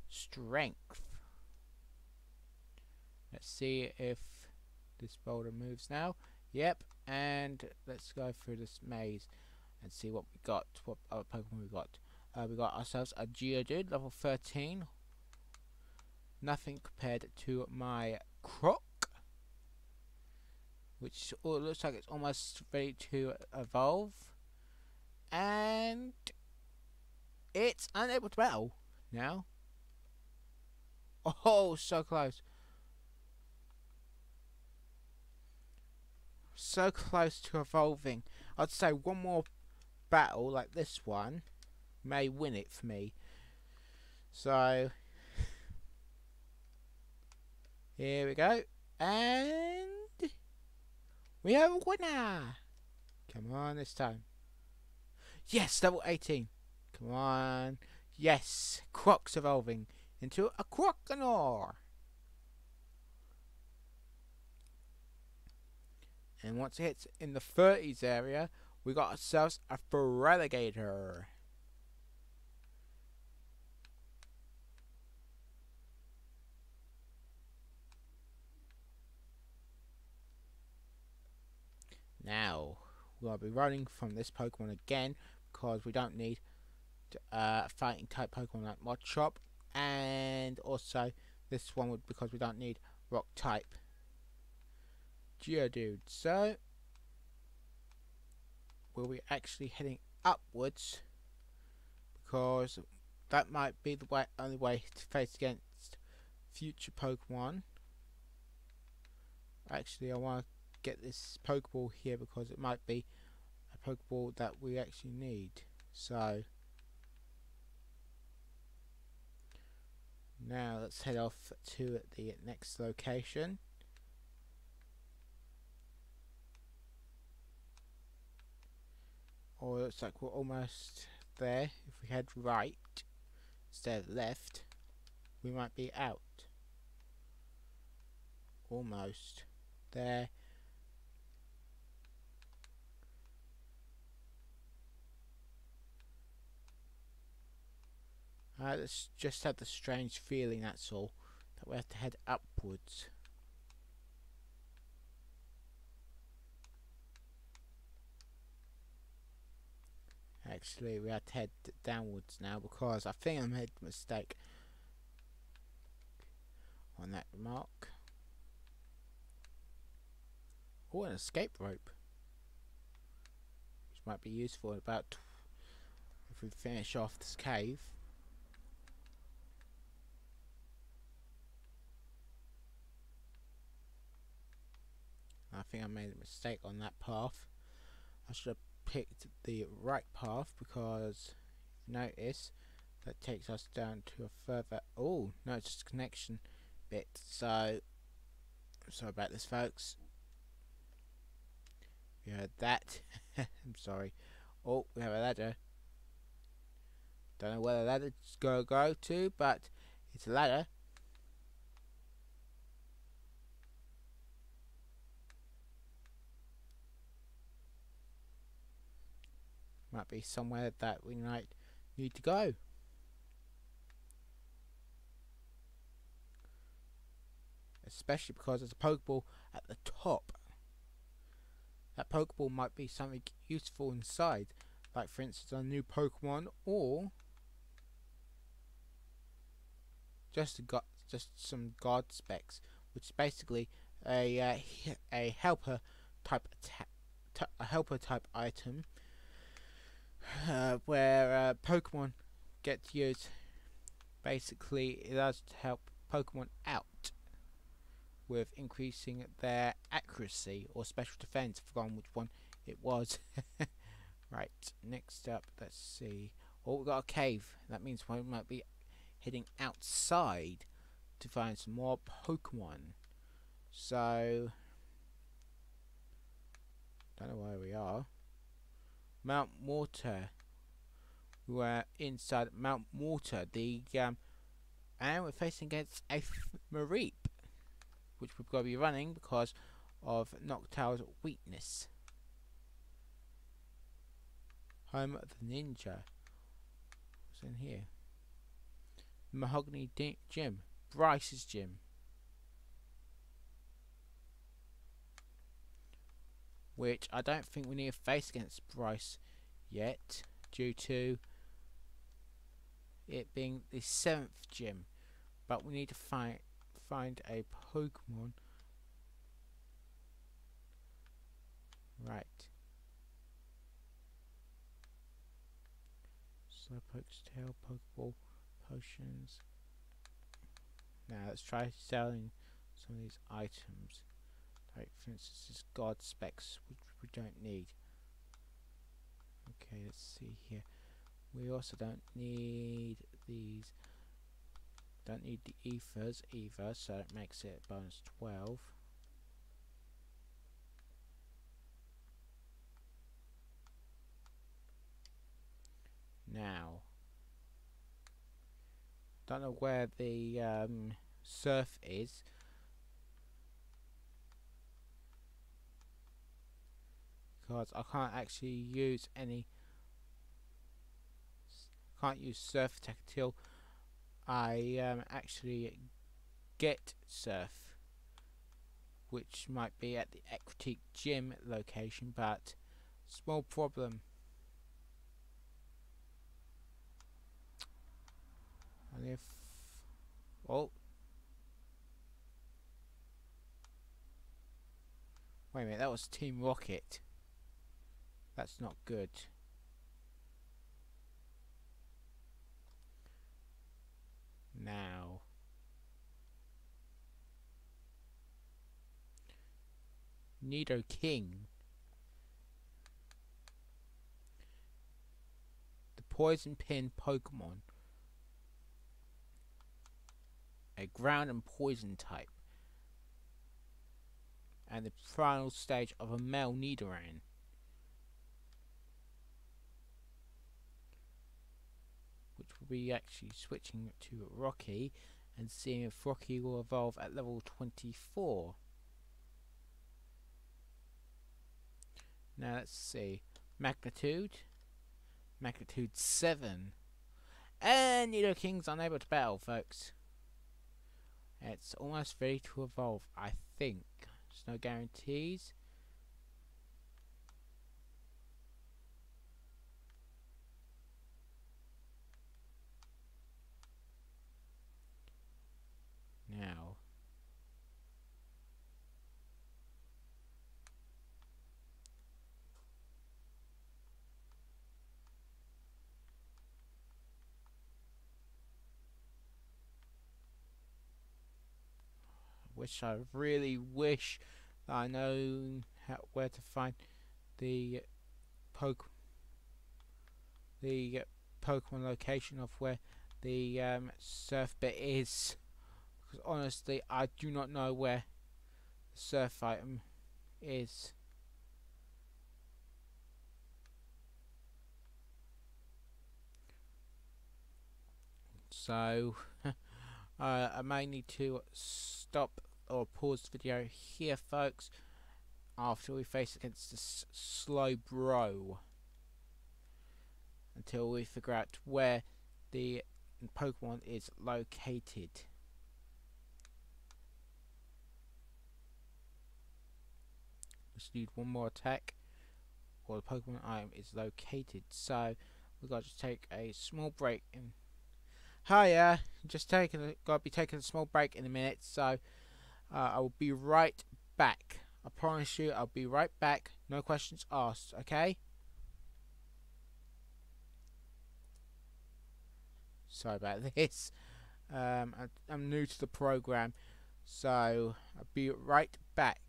strength. Let's see if this boulder moves now. Yep, and let's go through this maze and see what we got. What other Pokemon we got? We got ourselves a Geodude, level 13. Nothing compared to my Croc, which looks like it's almost ready to evolve, and it's unable to battle now. Oh, so close. So close to evolving. I'd say one more battle like this one may win it for me. So here we go, and we have a winner. Come on this time. Yes, level 18. Come on. Yes, Croc's evolving into a Croconaw. And once it hits in the 30s area, we got ourselves a Feraligatr. Now, we'll be running from this Pokemon again because we don't need fighting type Pokemon like Mudshop, and also this one would because we don't need rock type Geodude. So we'll be actually heading upwards because that might be the only way to face against future Pokemon. Actually, I want to get this Pokeball here because it might be a Pokeball that we actually need. So now let's head off to the next location. Or it looks like we're almost there. If we head right instead of left, we might be out. Almost there. Let's just have the strange feeling, that's all, that we have to head upwards. Actually, we have to head downwards now because I think I made a mistake on that remark. Oh, an escape rope, which might be useful about if we finish off this cave. I think I made a mistake on that path. I should have picked the right path because notice that takes us down to a further. Oh no, it's just a connection bit. So sorry about this, folks. You heard that? I'm sorry. Oh, we have a ladder. Don't know where the ladder's gonna go to, but it's a ladder. Might be somewhere that we might need to go. Especially because there's a Pokeball at the top. That Pokeball might be something useful inside. Like for instance a new Pokemon, or just some guard specs, which is basically a helper type item, where Pokemon get to use. Basically, it does to help Pokemon out with increasing their accuracy or special defense. I've forgotten which one it was. Right, next up, let's see. Oh, we've got a cave. That means we might be heading outside to find some more Pokemon. So, don't know where we are. Mount Mortar. We're inside Mount Mortar. And we're facing against a Mareep, which we've got to be running because of Noctowl's weakness. Home of the Ninja. What's in here? Mahogany Gym. Bryce's gym. Which I don't think we need to face against Bryce yet, due to it being the 7th gym. But we need to find a Pokemon. Right. Slowpoke's tail, Pokeball, potions. Now let's try selling some of these items. Like for instance this guard specs, which we don't need. Okay, let's see here. We also don't need these. Don't need the ethers either, so it makes it bonus 12. Now, don't know where the surf is. Because I can't actually use any. Can't use surf attack till I actually get surf, which might be at the Equity Gym location, but small problem. And if oh, wait a minute, that was Team Rocket. That's not good. Now, Nido King. The Poison Pin Pokemon. A ground and poison type. And the final stage of a male Nidoran. Which will be actually switching to Rocky and seeing if Rocky will evolve at level 24. Now let's see. Magnitude 7. And Nido King's unable to battle, folks. It's almost ready to evolve, I think. There's no guarantees. Now, I really wish that I know where to find the Pokemon location of where the surf bit is, because honestly I do not know where the surf item is. So I may need to stop or pause the video here, folks, after we face against this slow bro, until we figure out where the Pokemon is located. Just need one more attack, or the Pokemon item is located. So we got to take a small break. Hiya, gotta be taking a small break in a minute. So I will be right back. I promise you, I'll be right back. No questions asked. Okay. Sorry about this. I'm new to the program, so I'll be right back.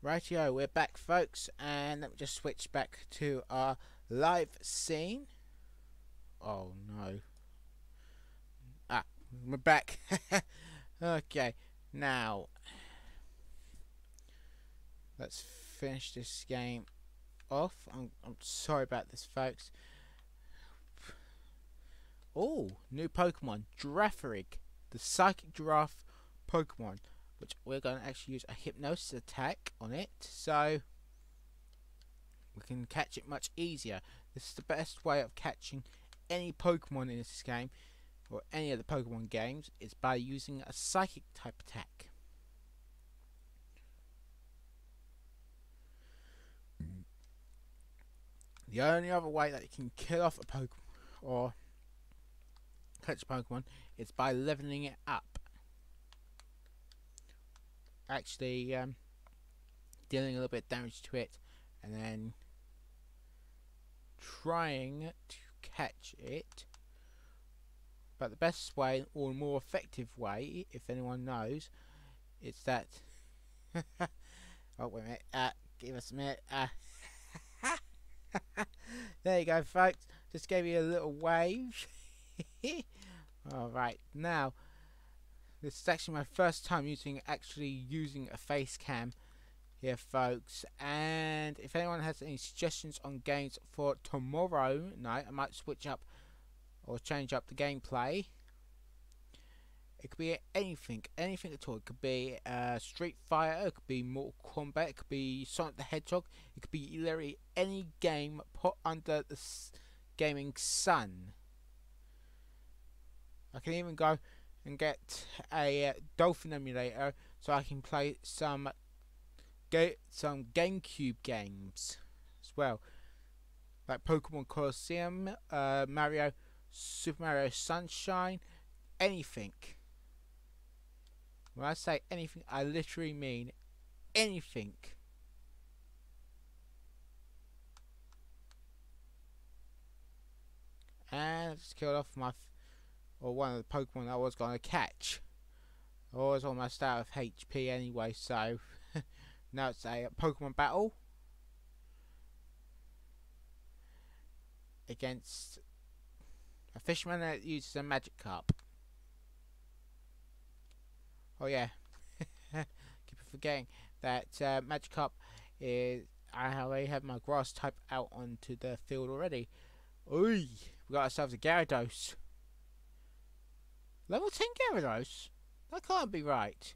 Rightio, we're back, folks, and let me just switch back to our live scene. Oh no. Ah, we're back. Okay, now let's finish this game off. I'm sorry about this, folks. Oh, new Pokemon, Girafarig, the Psychic Giraffe Pokemon, which we're going to actually use a Hypnosis attack on it, so we can catch it much easier. This is the best way of catching any Pokemon in this game, or any of the Pokemon games, is by using a Psychic type attack. The only other way that you can kill off a Pokemon, or catch a Pokemon, is by leveling it up. Actually, dealing a little bit of damage to it, and then trying to catch it. But the best way, or more effective way, if anyone knows, is that oh wait a minute, give us a minute. There you go, folks, just gave you a little wave. Alright, now this is actually my first time actually using a face cam here, folks, and if anyone has any suggestions on games for tomorrow night, I might switch up or change up the gameplay. It could be anything at all. It could be Street Fighter, it could be Mortal Kombat, it could be Sonic the Hedgehog, it could be literally any game put under the gaming sun. I can even go and get a Dolphin emulator so I can play some GameCube games as well, like Pokemon Colosseum, Super Mario Sunshine, anything. When I say anything, I literally mean anything. And I just killed off one of the Pokemon I was going to catch. I was almost out of HP anyway, so now it's a Pokemon battle against a fisherman that uses a magic carp. Oh yeah, keep forgetting that Magikarp is I already have my grass type out onto the field already. Oi, we got ourselves a Gyarados. Level 10 Gyarados? That can't be right.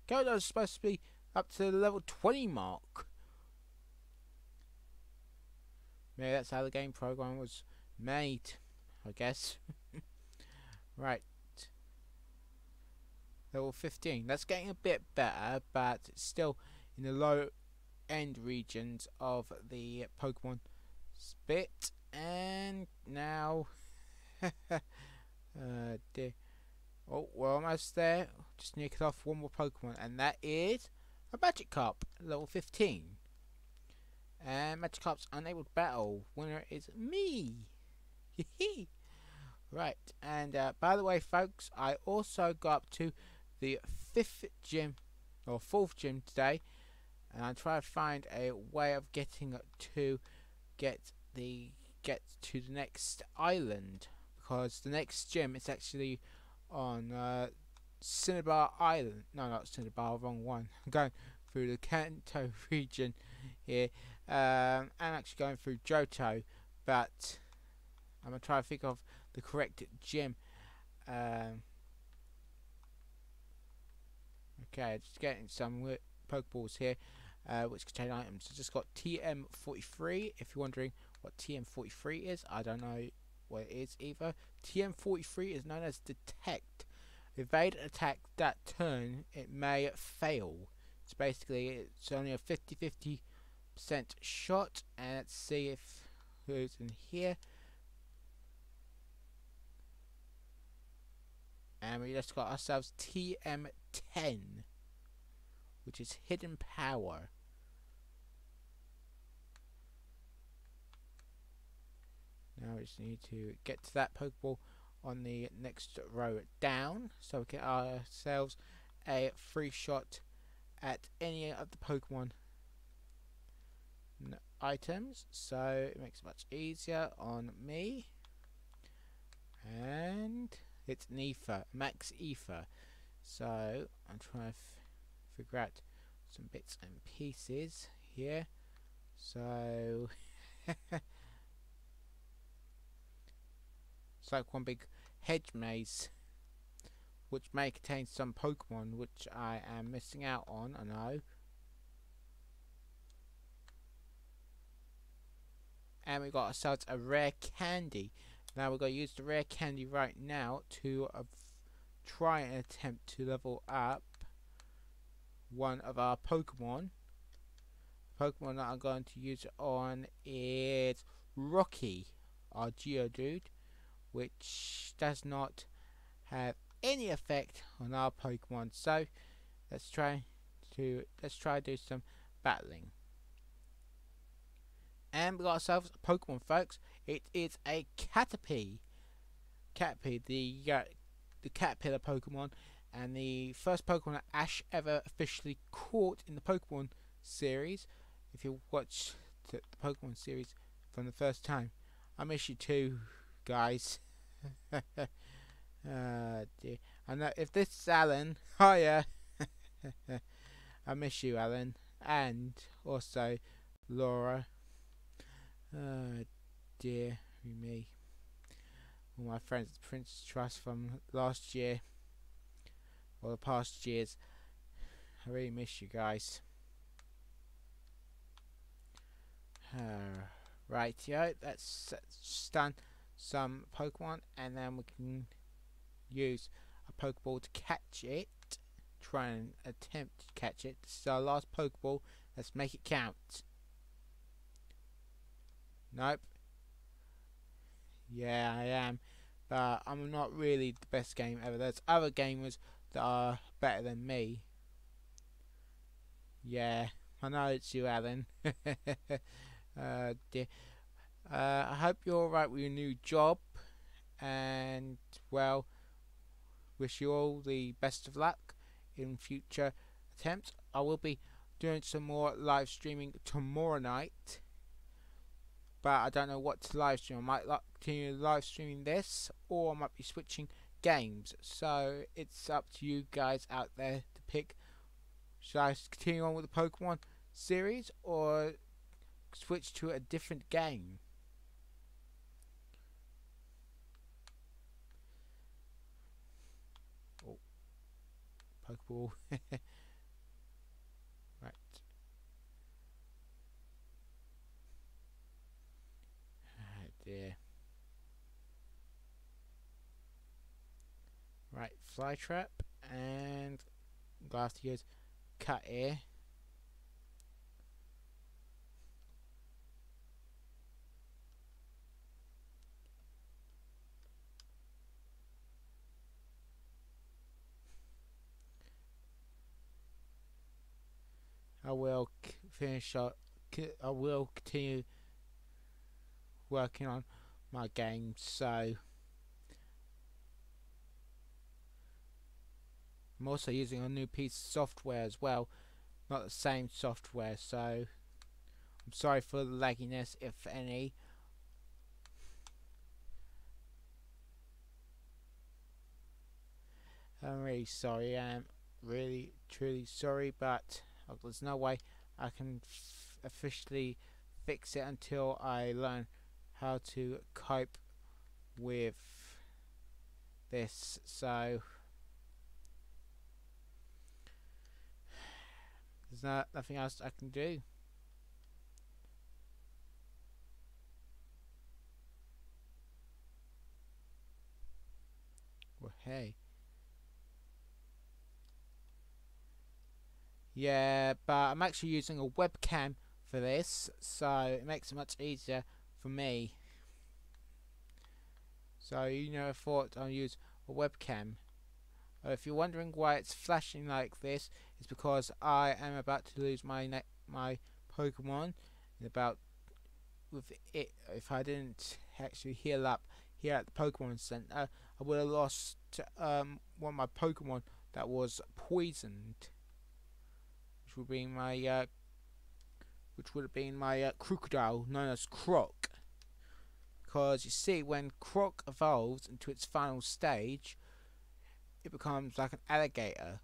Gyarados is supposed to be up to the level 20 mark. Maybe that's how the game program was made, I guess. Right. Level 15. That's getting a bit better, but it's still in the low end regions of the Pokemon spit. And now dear. Oh, we're almost there. Just need to cut off one more Pokemon, and that is a Magikarp, level 15. And Magikarp's unable to battle. Winner is me. Right, and by the way, folks, I also got up to the 5th gym, or 4th gym today, and I'm trying to find a way of getting to get to the next island, because the next gym is actually on Cinnabar Island. No, not Cinnabar, wrong one. I'm going through the Kanto region here. I'm actually going through Johto, but I'm going to try to think of the correct gym. Okay, just getting some Pokeballs here, which contain items. I just got TM43. If you're wondering what TM43 is, I don't know what it is either. TM43 is known as Detect. Evade an attack that turn, it may fail. It's basically, it's only a 50-50% shot. And let's see if who's in here. And we just got ourselves TM10, which is Hidden Power. Now we just need to get to that Pokeball on the next row down, so we get ourselves a free shot at any of the Pokemon items. So it makes it much easier on me. And it's an ether, max ether. So I'm trying to figure out some bits and pieces here. So it's like one big hedge maze, which may contain some Pokemon which I am missing out on, I know. And we got ourselves a rare candy. Now we're going to use the rare candy right now to try and attempt to level up one of our Pokemon. Pokemon that I'm going to use it on is Rocky, our Geodude, which does not have any effect on our Pokemon. So let's try to do some battling. And we got ourselves a Pokemon, folks. It is a Caterpie. Caterpie, the caterpillar Pokemon, and the first Pokemon that Ash ever officially caught in the Pokemon series. If you watch the Pokemon series from the first time, I miss you too, guys. Dear. I know if this is Alan, hiya. I miss you, Alan, and also Laura. Dear me. All my friends at Prince Trust from last year, or the past years. I really miss you guys. Right, yo, let's stun some Pokemon, and then we can use a Pokeball to catch it. Try and attempt to catch it. This is our last Pokeball. Let's make it count. Nope. Yeah, I am. But I'm not really the best game ever. There's other gamers that are better than me. Yeah, I know it's you, Alan. Dear. I hope you're alright with your new job. And, well, wish you all the best of luck in future attempts. I will be doing some more live streaming tomorrow night. But I don't know what to live stream. I might continue live streaming this, or I might be switching games. So it's up to you guys out there to pick. Should I continue on with the Pokemon series, or switch to a different game. Oh, Pokeball. Right. Oh dear. Right, fly trap, and I'm gonna have to use cut here. I will finish up. I will continue working on my game. So I'm also using a new piece of software as well, not the same software. So I'm sorry for the lagginess, if any. I'm really sorry. I'm really, truly sorry, but there's no way I can officially fix it until I learn how to cope with this. So there's nothing else I can do. Well, hey. Yeah, but I'm actually using a webcam for this, so it makes it much easier for me. So I thought I'll use a webcam. If you're wondering why it's flashing like this, it's because I am about to lose my Pokemon. And about with it, if I didn't actually heal up here at the Pokemon Center, I would have lost one of my Pokemon that was poisoned, which would be my which would have been my crocodile known as Croc. Because you see, when Croc evolves into its final stage, it becomes like an alligator,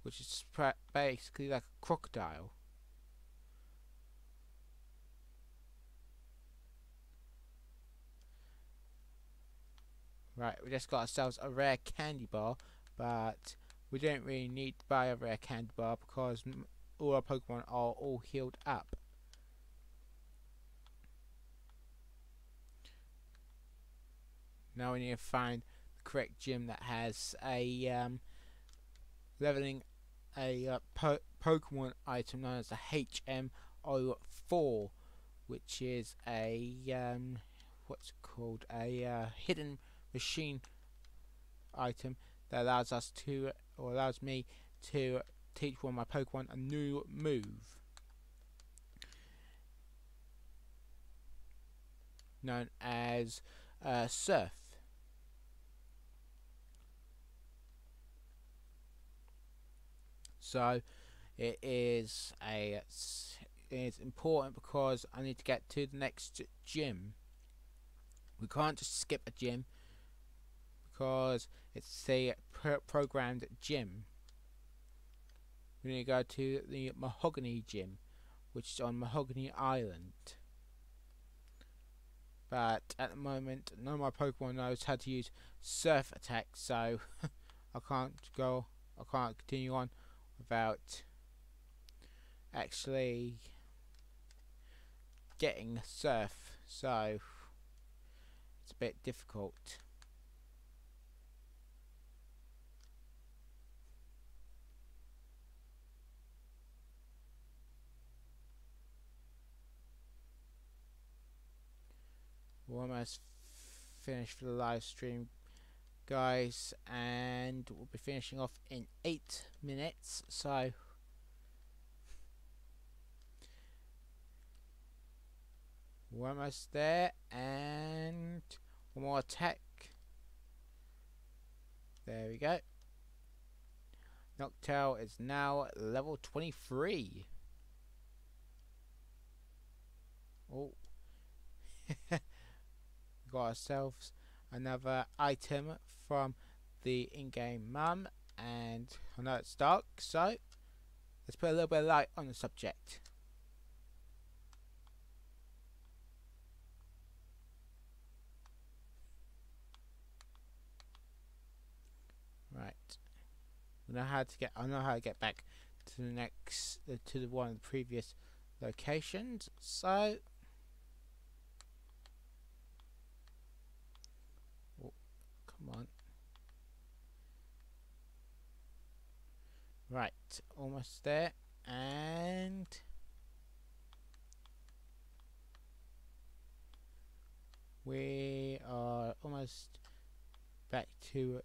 which is basically like a crocodile. Right, we just got ourselves a rare candy bar, but we don't really need to buy a rare candy bar because all our Pokemon are all healed up. Now we need to find the correct gym that has a leveling a Pokemon item known as a HM04, which is a what's it called, a hidden machine item that allows me to teach one of my Pokemon a new move known as Surf. So it is important because I need to get to the next gym. We can't just skip a gym because it's a programmed gym. We need to go to the Mahogany Gym, which is on Mahogany Island. But at the moment, none of my Pokemon knows how to use Surf Attack, so I can't continue on without actually getting Surf. So it's a bit difficult. We're almost finished for the live stream, guys, and we'll be finishing off in 8 minutes. So we're almost there, and one more attack. There we go. Noctowl is now level 23. Oh. Got ourselves another item from the in-game mum, and I know it's dark, so let's put a little bit of light on the subject. Right. I know how to get. I know how to get back to the next, to the one of the previous locations. So, oh, come on. Right, almost there, and we are almost back to.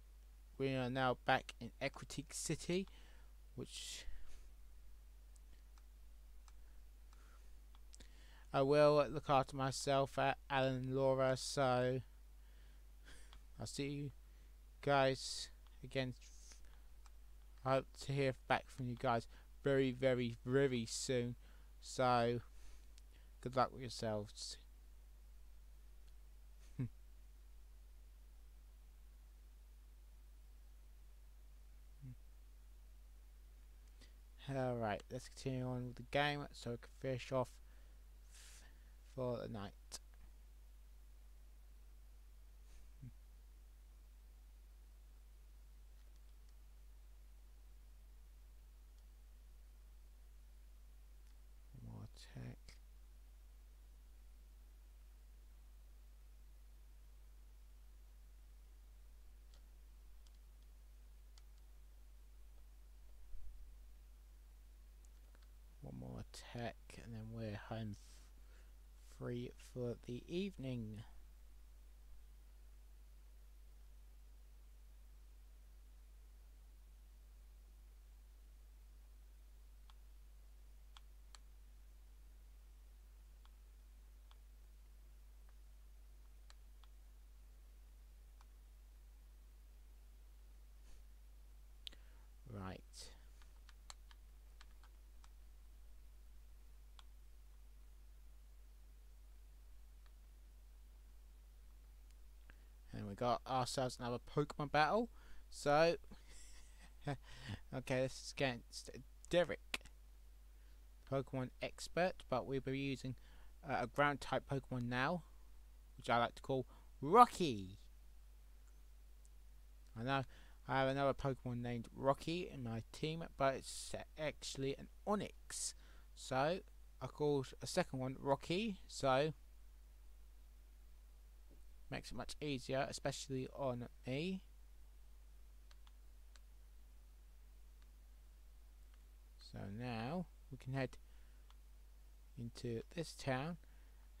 We are now back in Equity City, which I will look after myself at Alan and Laura. So I'll see you guys again. I hope to hear back from you guys very, very, very soon. So good luck with yourselves. Alright, let's continue on with the game so we can finish off for the night. More tech. One more tech, and then we're home free for the evening. Right. And we got ourselves another Pokemon battle. So, okay, this is against Derek, Pokemon expert, but we'll be using a ground type Pokemon now, which I like to call Rocky. I know I have another Pokemon named Rocky in my team, but it's actually an Onyx. So I called a second one Rocky, so makes it much easier, especially on me. So now we can head into this town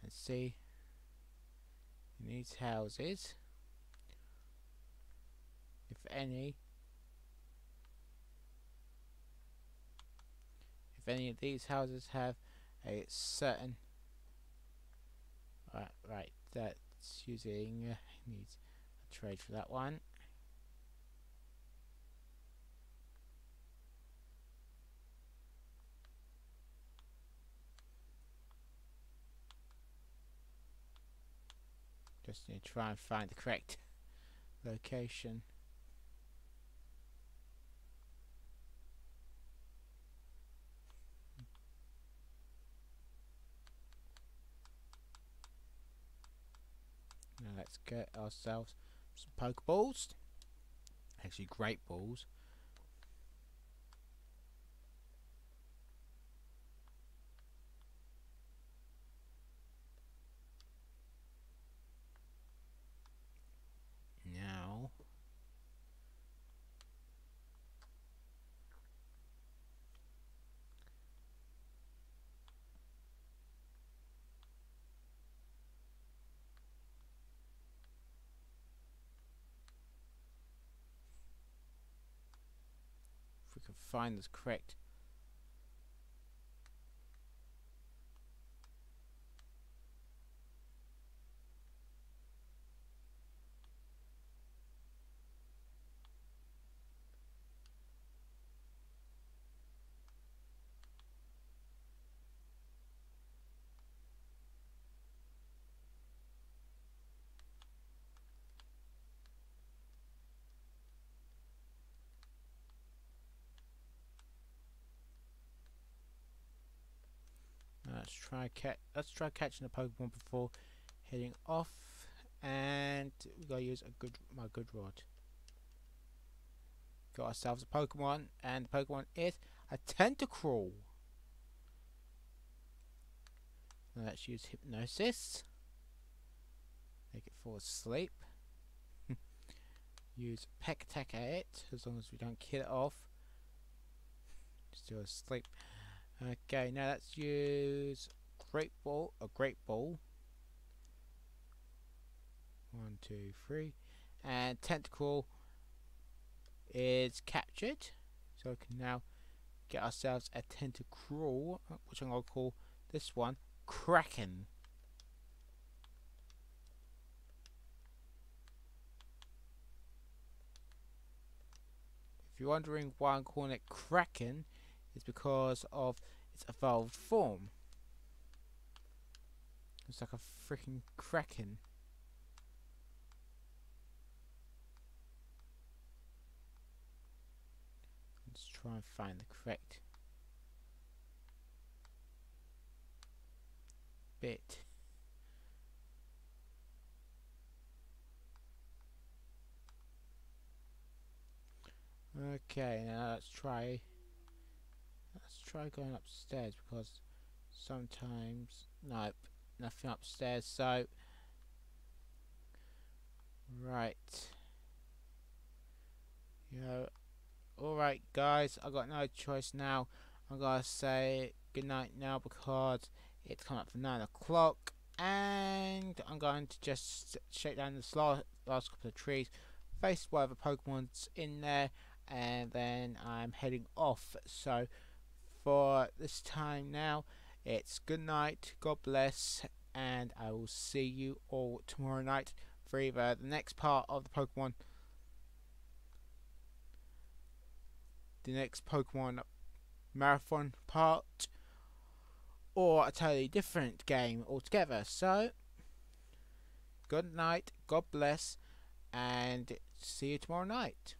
and see in these houses if any of these houses have a certain right that's using needs a trade for that one. Just need to try and find the correct location. Now let's get ourselves some Pokeballs. Actually, great balls. Now if we can find this correct let's try catching a Pokemon before heading off, and we gotta use my good rod. got ourselves a Pokemon, and the Pokemon is a Tentacruel. Now let's use Hypnosis. Make it fall asleep. Use Peck Attack at it, as long as we don't kill it off. Still asleep. Okay, now let's use Great Ball. 1, 2, 3. And Tentacruel is captured. So we can now get ourselves a Tentacruel, which I'm going to call this one Kraken. If you're wondering why I'm calling it Kraken, it's because of its evolved form. It's like a freaking kraken. Let's try and find the correct bit. Okay, now let's try going upstairs, because sometimes nope, nothing upstairs. So right, alright guys, I got no choice now. I'm gonna say good night now, because it's coming up for 9 o'clock, and I'm going to just shake down this last couple of trees, face whatever Pokemon's in there, and then I'm heading off. So for this time now, it's good night, God bless, and I will see you all tomorrow night for either the next part of the Pokemon marathon part, or a totally different game altogether. So good night, God bless, and see you tomorrow night.